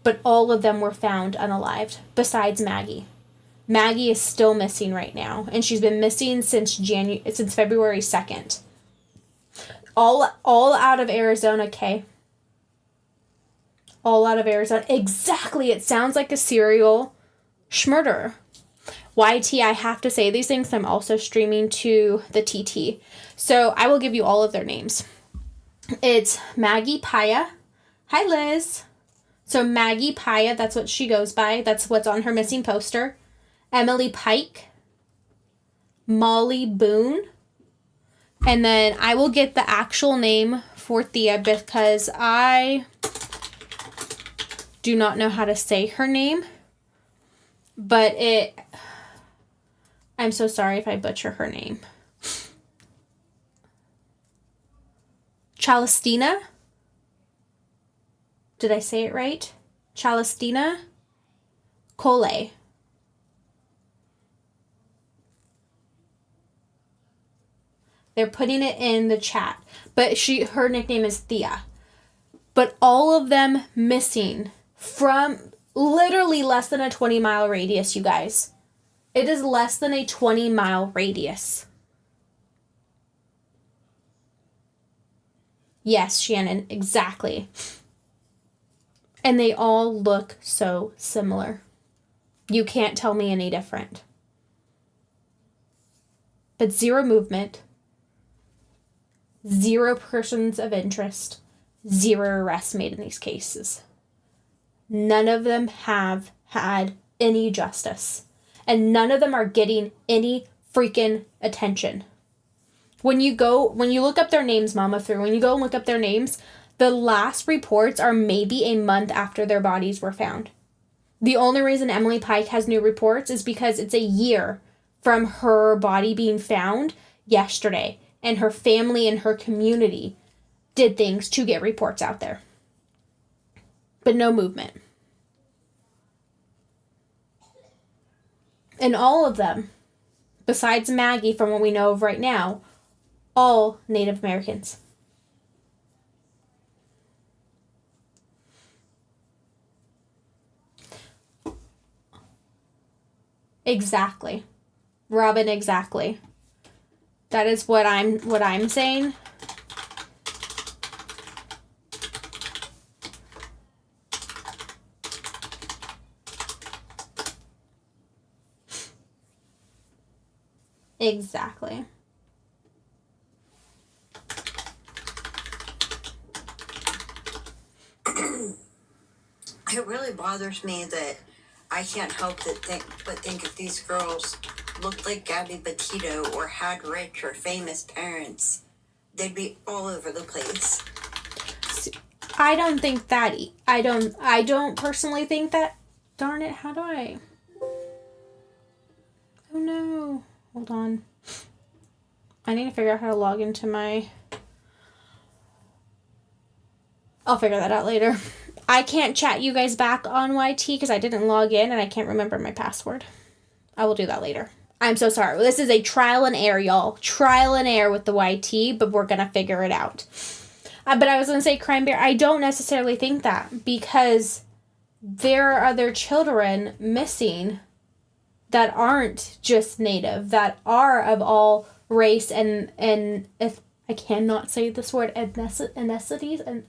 But all of them were found unalived, besides Maggie. Maggie is still missing right now, and she's been missing since February 2nd. All out of Arizona, Kay. All out of Arizona. Exactly, it sounds like a serial murderer. YT, I have to say these things. I'm also streaming to the TT. So I will give you all of their names. It's Maggie Paya. Hi, Liz. So Maggie Paya, that's what she goes by. That's what's on her missing poster. Emily Pike. Mollie Boone. And then I will get the actual name for Thea because I do not know how to say her name. But I'm so sorry if I butcher her name. Challistia? Did I say it right? Challistia Colelay. They're putting it in the chat. But her nickname is Thea. But all of them missing from literally less than a 20-mile radius, you guys. It is less than a 20-mile radius. Yes, Shannon, exactly. And they all look so similar. You can't tell me any different. But zero movement, zero persons of interest, zero arrests made in these cases. None of them have had any justice. And none of them are getting any freaking attention. When you look up their names, Mama Through, when you go and look up their names, the last reports are maybe a month after their bodies were found. The only reason Emily Pike has new reports is because it's a year from her body being found yesterday. And her family and her community did things to get reports out there. But no movement. And all of them, besides Maggie from what we know of right now, all Native Americans. Exactly. Robin, exactly. That is what I'm saying. Exactly. It really bothers me that I can't help but think if these girls looked like Gabby Petito or had rich or famous parents, they'd be all over the place. I don't think that. I don't personally think that. Darn it, how do I? Oh no. Hold on. I need to figure out how to log into my... I'll figure that out later. I can't chat you guys back on YT because I didn't log in and I can't remember my password. I will do that later. I'm so sorry. This is a trial and error, y'all. Trial and error with the YT, but we're going to figure it out. But I was going to say, Crime Bear, I don't necessarily think that because there are other children missing that aren't just Native, that are of all race and if I cannot say this word, ethnicities, and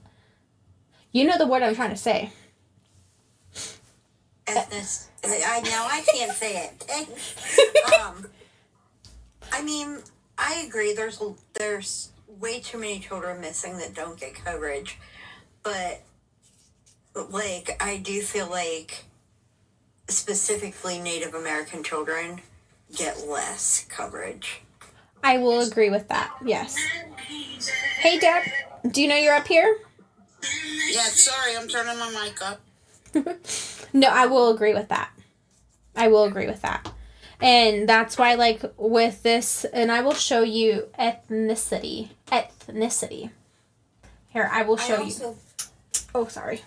you know the word I'm trying to say. I can't say it. I mean, I agree. There's way too many children missing that don't get coverage, but like I do feel like specifically Native American children get less coverage. I will agree with that. Yes. Hey, Deb. Do you know you're up here? Yeah, sorry, I'm turning my mic up. No, I will agree with that. I will agree with that. And that's why, like, with this, and I will show you ethnicity. Here, I will show you. Oh, sorry.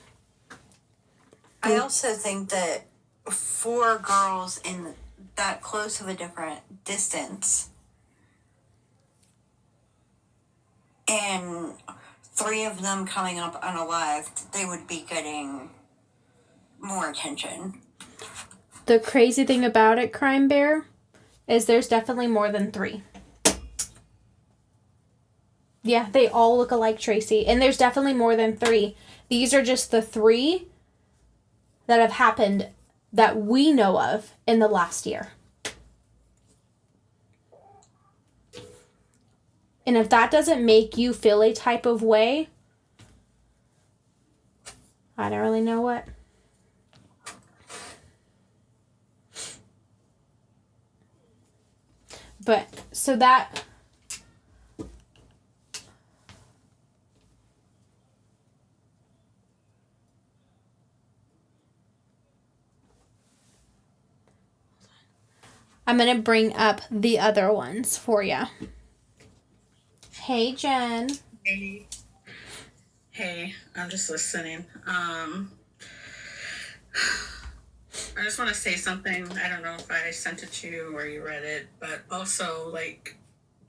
I also think that for girls in that close of a different distance, and 3 of them coming up unalived, they would be getting more attention. The crazy thing about it, Crime Bear, is there's definitely more than 3. Yeah, they all look alike, Tracy. And there's definitely more than 3. These are just the 3 that have happened that we know of in the last year. And if that doesn't make you feel a type of way, I don't really know what. But, so that... I'm going to bring up the other ones for you. Hey, Jen. Hey, I'm just listening. I just want to say something. I don't know if I sent it to you or you read it, but also, like,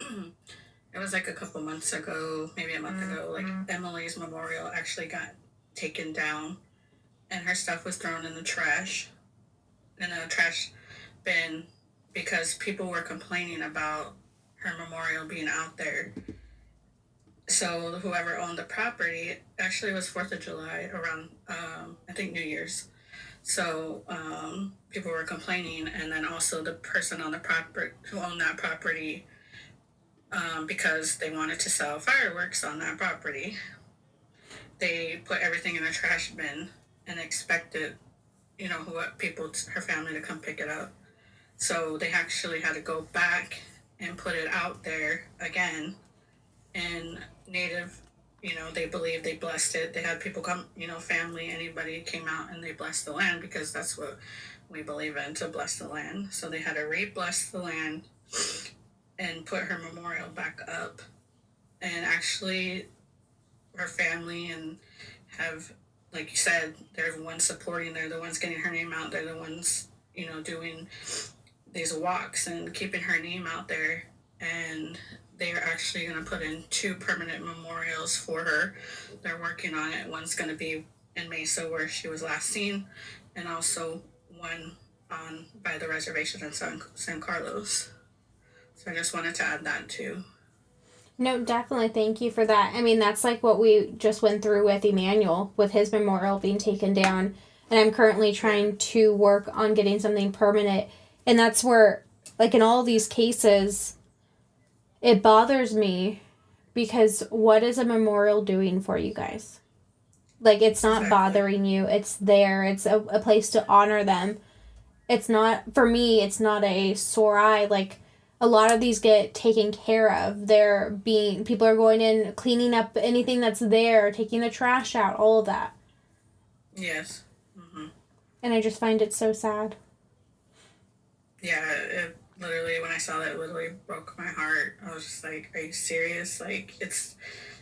it was like a couple months ago, maybe a month ago, like, Emily's memorial actually got taken down, and her stuff was thrown in the trash bin, because people were complaining about her memorial being out there. So whoever owned the property, actually it was 4th of July around, I think New Year's. So people were complaining, and then also the person on the property who owned that property, because they wanted to sell fireworks on that property, they put everything in a trash bin and expected, her family to come pick it up. So they actually had to go back and put it out there again. And Native, they believe they blessed it. They had people come, family, anybody came out and they blessed the land, because that's what we believe in, to bless the land. So they had to re-bless the land and put her memorial back up. And actually, her family and have, like you said, they're the ones supporting, they're the ones getting her name out, they're the ones, doing these walks and keeping her name out there. And they are actually going to put in 2 permanent memorials for her. They're working on it. One's going to be in Mesa, where she was last seen, and also one by the reservation in San Carlos. So I just wanted to add that too. No, definitely. Thank you for that. I mean, that's like what we just went through with Emmanuel, with his memorial being taken down. And I'm currently trying to work on getting something permanent. And that's where, like, in all these cases, it bothers me, because what is a memorial doing for you guys? Like, it's not bothering you. It's there. It's a place to honor them. It's not, for me, it's not a sore eye. Like, a lot of these get taken care of. People are going in, cleaning up anything that's there, taking the trash out, all of that. Yes. Mm-hmm. And I just find it so sad. Yeah, it literally, when I saw that, it literally broke my heart. I was just like, are you serious? Like, that's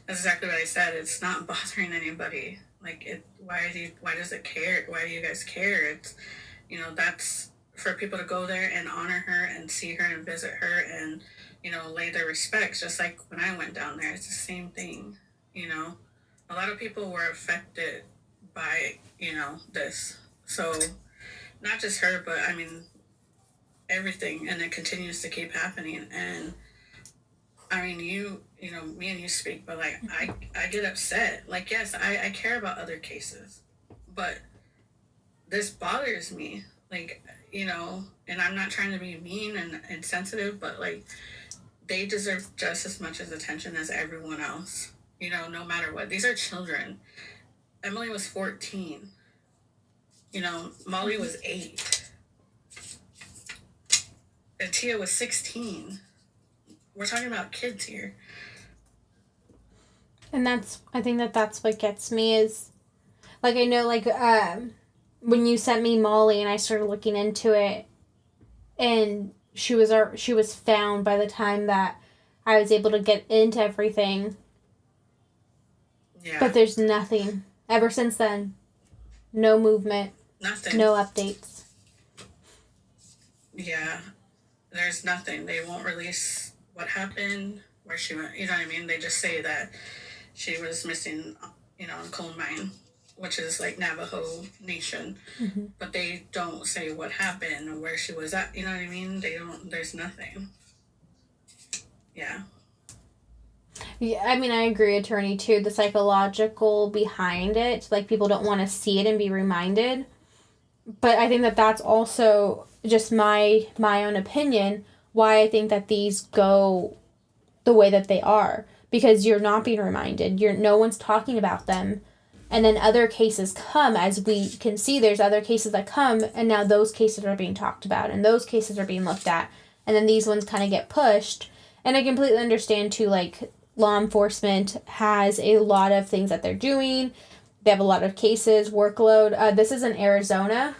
exactly what I said. It's not bothering anybody. Like, why does it care? Why do you guys care? It's, that's for people to go there and honor her and see her and visit her and, lay their respects. Just like when I went down there, it's the same thing, A lot of people were affected by, this. So, not just her, but, I mean, everything, and it continues to keep happening. And I mean, me and you speak, but like I get upset. Like, yes, I care about other cases, but this bothers me. Like, and I'm not trying to be mean and insensitive, but like, they deserve just as much as attention as everyone else, no matter what. These are children. Emily was 14. Mollie was 8. And Tia was 16. We're talking about kids here. And I think that's what gets me is, like, I know, like, when you sent me Mollie and I started looking into it, and she was found by the time that I was able to get into everything. Yeah. But there's nothing. Ever since then, no movement. Nothing. No updates. Yeah. There's nothing. They won't release what happened, where she went. You know what I mean? They just say that she was missing, in Coal Mine, which is like Navajo Nation, but they don't say what happened or where she was at. You know what I mean? There's nothing. Yeah. Yeah, I mean, I agree, attorney, too. The psychological behind it, like, people don't want to see it and be reminded. But I think that that's also just my own opinion, why I think that these go the way that they are. Because you're not being reminded. No one's talking about them. And then other cases come, as we can see, there's other cases that come, and now those cases are being talked about, and those cases are being looked at. And then these ones kind of get pushed. And I completely understand, too, like, law enforcement has a lot of things that they're doing. They have a lot of cases, workload. This is in Arizona.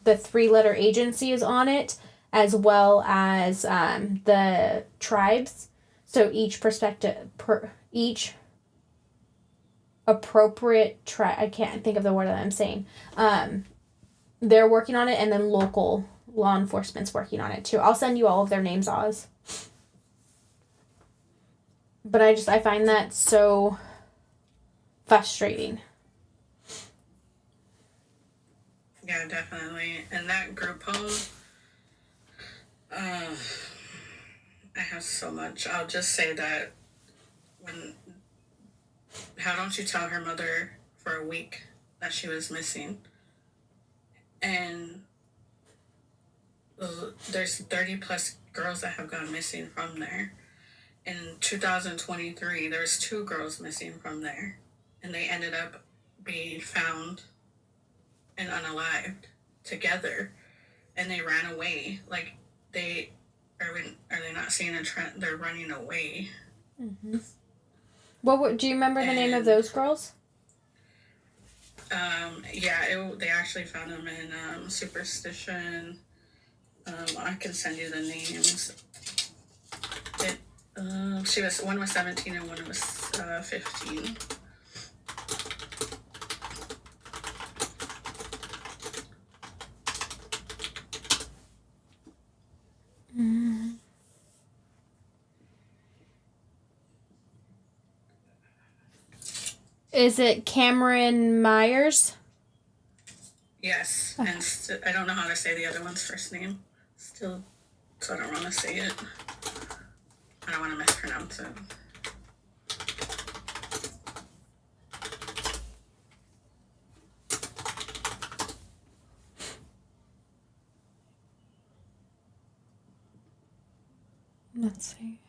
The 3-letter agency is on it, as well as the tribes. So each each appropriate tribe, I can't think of the word that I'm saying. They're working on it, and then local law enforcement's working on it too. I'll send you all of their names, Oz. But I find that so frustrating. Yeah, definitely. And that group home, I have so much. I'll just say that how don't you tell her mother for a week that she was missing? And there's 30 plus girls that have gone missing from there. In 2023, there's 2 girls missing from there, and they ended up being found and unalived together, and they ran away. Like, are they not seeing a trend? They're running away. Mm-hmm. Do you remember the name of those girls? They actually found them in Superstition. I can send you the names. One was 17 and one was 15. Is it Cameron Myers? Yes, and I don't know how to say the other one's first name. So I don't want to say it. I don't want to mispronounce it. Let's see.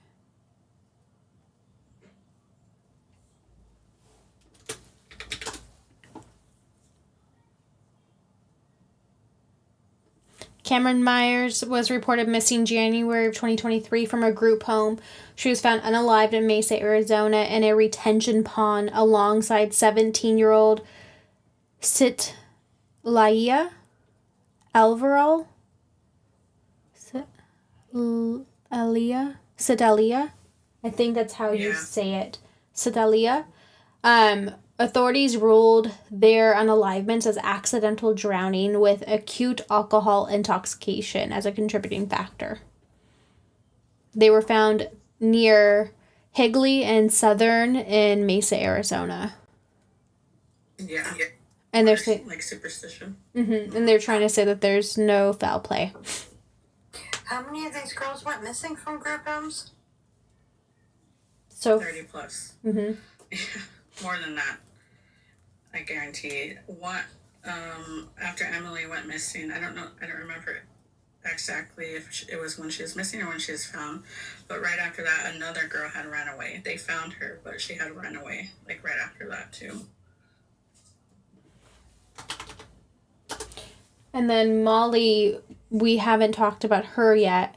Cameron Myers was reported missing January of 2023 from a group home. She was found unalived in Mesa, Arizona, in a retention pond alongside 17-year-old Challistia Alvaro. Challistia. I think that's how you say it. Challistia. Authorities ruled their unalivement as accidental drowning with acute alcohol intoxication as a contributing factor. They were found near Higley and Southern in Mesa, Arizona. Yeah. And they're saying, like Superstition. Mm-hmm. And they're trying to say that there's no foul play. How many of these girls went missing from group homes? So 30 plus. Mm-hmm. More than that. I guarantee. After Emily went missing, I don't remember exactly if it was when she was missing or when she was found, but right after that, another girl had run away. They found her, but she had run away, like, right after that, too. And then Mollie, we haven't talked about her yet,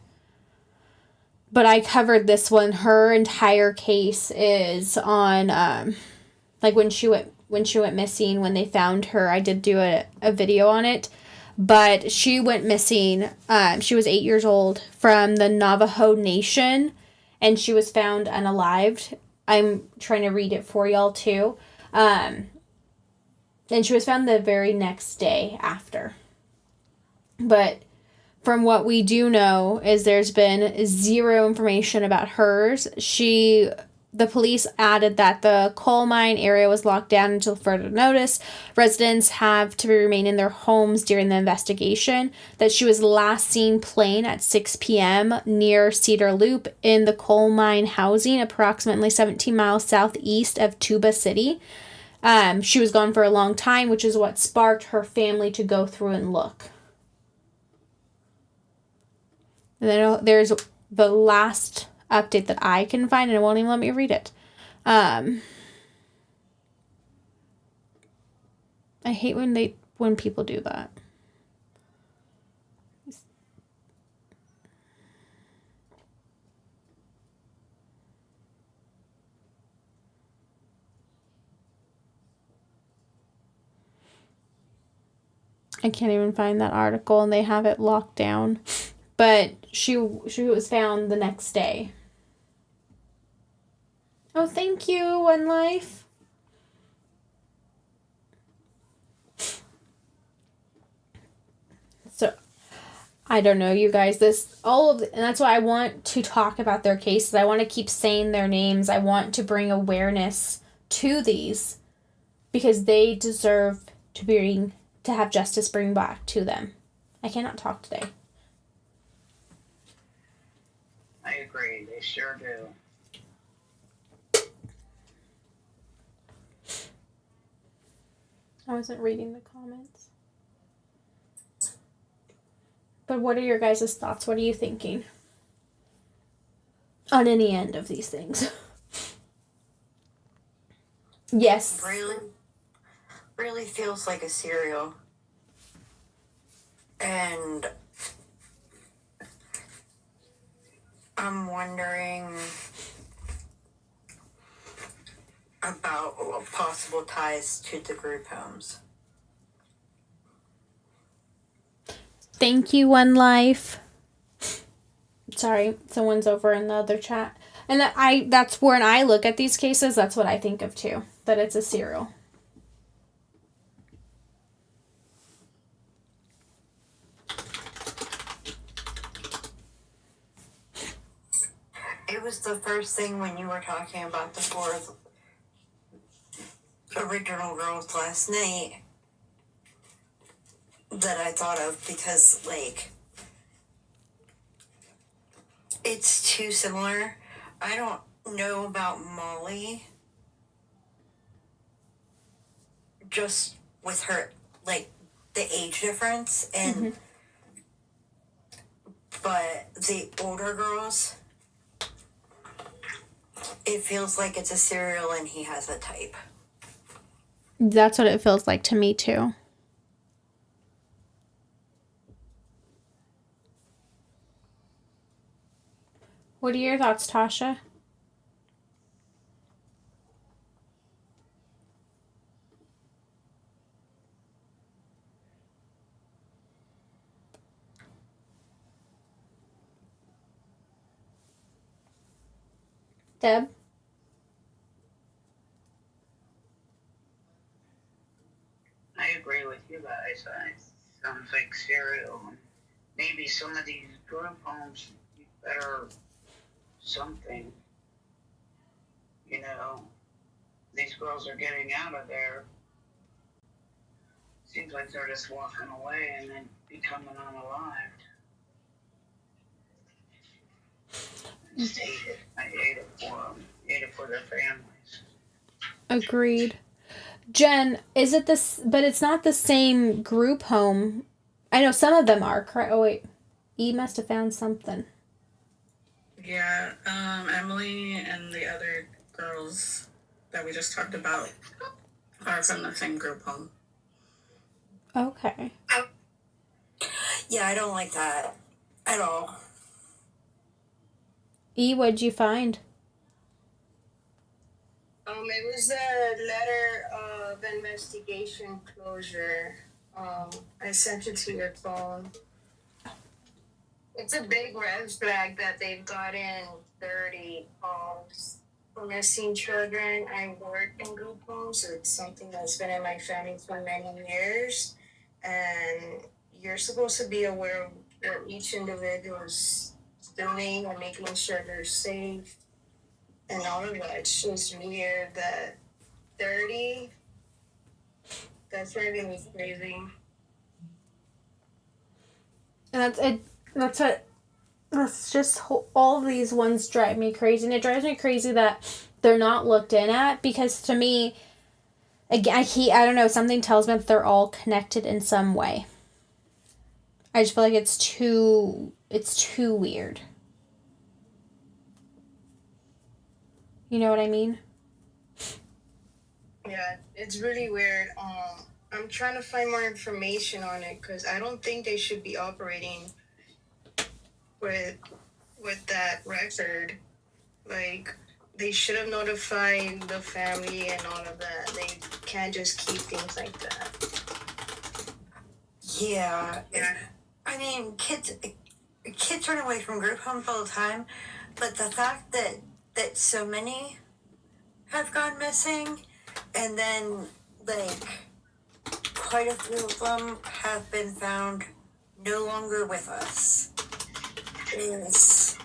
but I covered this one. Her entire case is on, like, when she went missing, when they found her. I did do a video on it, but she went missing. She was 8 years old, from the Navajo Nation, and she was found unalived. I'm trying to read it for y'all too. And she was found the very next day after. But from what we do know is there's been zero information about hers. The police added that the coal mine area was locked down until further notice. Residents have to remain in their homes during the investigation. That she was last seen playing at 6 p.m. near Cedar Loop in the coal mine housing, approximately 17 miles southeast of Tuba City. She was gone for a long time, which is what sparked her family to go through and look. And then there's the last update that I can find, and it won't even let me read it. I hate when people do that. I can't even find that article, and they have it locked down. But she was found the next day. Oh, thank you, One Life. So, I don't know, you guys. And that's why I want to talk about their cases. I want to keep saying their names. I want to bring awareness to these because they deserve to have justice bring back to them. I cannot talk today. I agree. They sure do. I wasn't reading the comments. But what are your guys' thoughts? What are you thinking? On any end of these things. Yes. Really feels like a serial. And I'm wondering about possible ties to the group homes. Thank you, One Life. Sorry, someone's over in the other chat. And that's when I look at these cases, that's what I think of too. That it's a serial. It was the first thing when you were talking about the 4 original girls last night that I thought of because, like, it's too similar. I don't know about Mollie. Just with her, like, the age difference and but the older girls, it feels like it's a serial and he has a type. That's what it feels like to me too. What are your thoughts, Tasha? Deb? I agree with you guys. It sounds like serial. Maybe some of these group homes better something. You know, these girls are getting out of there. Seems like they're just walking away and then becoming unalived. I just hate it. I hate it for them. Hate it for their families. Agreed. Jen, is it this? But it's not the same group home. I know some of them are, correct? Oh, wait. E must have found something. Yeah, Emily and the other girls that we just talked about are from the same group home. Okay. Yeah, I don't like that at all. E, what'd you find? It was a letter of investigation closure. I sent it to your phone. It's a big red flag that they've gotten 30 calls for missing children. I work in group homes, so it's something that's been in my family for many years. And you're supposed to be aware of what each individual is doing and making sure they're safe and all of that. It's just weird that 30, that's driving me crazy. And that's just all of these ones drive me crazy. And it drives me crazy that they're not looked in at, because to me, again, I don't know, something tells me that they're all connected in some way. I just feel like it's too weird. You know what I mean? Yeah, it's really weird. I'm trying to find more information on it because I don't think they should be operating with that record. Like, they should have notified the family and all of that. They can't just keep things like that. Yeah. I mean, kids run away from group homes all the time, but the fact that so many have gone missing, and then, like, quite a few of them have been found no longer with us, is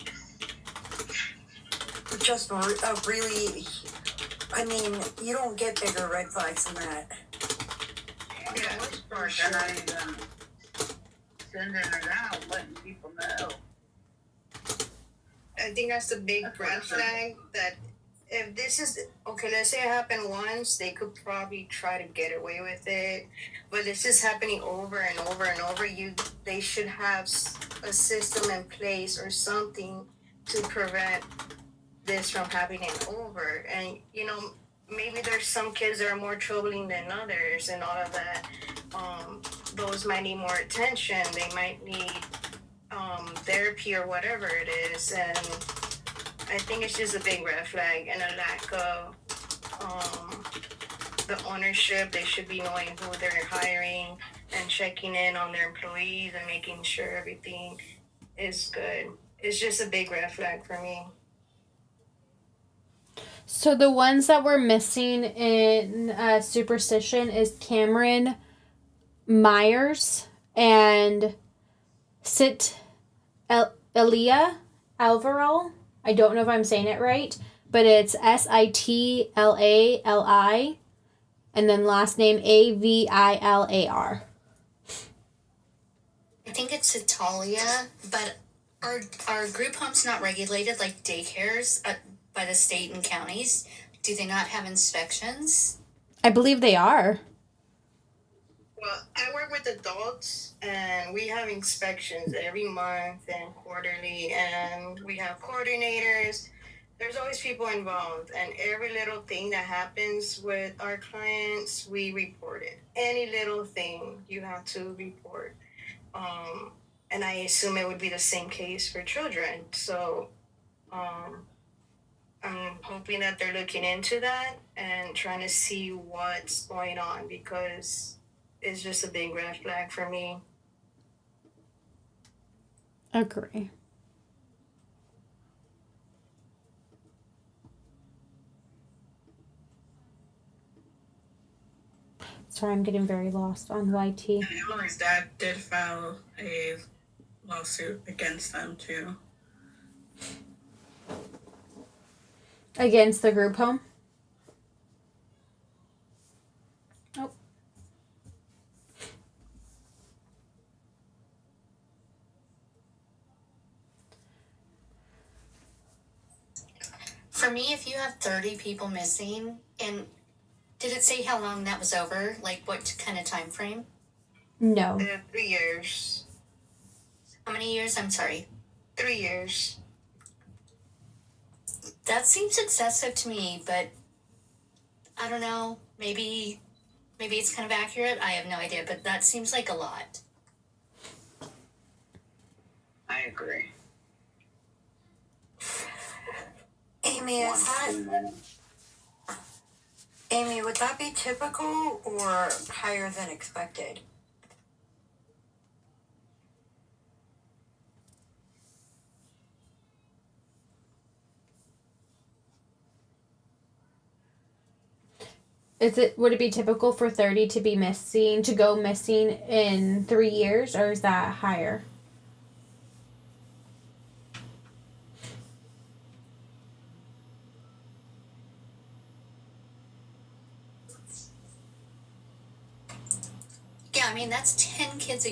just a really, I mean, you don't get bigger red flags than that. Yeah, for sure. They're not even sending it out, letting people know. I think that's the big red flag, that if this is, okay, let's say it happened once, they could probably try to get away with it. But this is happening over and over and over. They should have a system in place or something to prevent this from happening over. And, you know, maybe there's some kids that are more troubling than others and all of that. Those might need more attention. They might need therapy or whatever it is. And I think it's just a big red flag and a lack of the ownership. They should be knowing who they're hiring and checking in on their employees and making sure everything is good. It's just a big red flag for me. So the ones that were missing in Superstition is Cameron Myers and Elia Alvarado. I don't know if I'm saying it right, but it's Sitlali, and then last name Avilar. I think it's Italia, but are group homes not regulated like daycares by the state and counties? Do they not have inspections? I believe they are. Well, I work with adults, and we have inspections every month and quarterly, and we have coordinators. There's always people involved, and every little thing that happens with our clients, we report it. Any little thing you have to report. And I assume it would be the same case for children. So I'm hoping that they're looking into that and trying to see what's going on, because it's just a big red flag for me. Agree. Sorry, I'm getting very lost on YT. And Emily's dad did file a lawsuit against them too. Against the group home? Oh. For me, if you have 30 people missing, and did it say how long that was over? Like what kind of time frame? No. 3 years. How many years? I'm sorry. 3 years. That seems excessive to me, but I don't know. Maybe it's kind of accurate. I have no idea, but that seems like a lot. I agree. Amy, Amy, would that be typical or higher than expected? Would it be typical for 30 to go missing in 3 years, or is that higher? Yeah, I mean, that's 10 kids a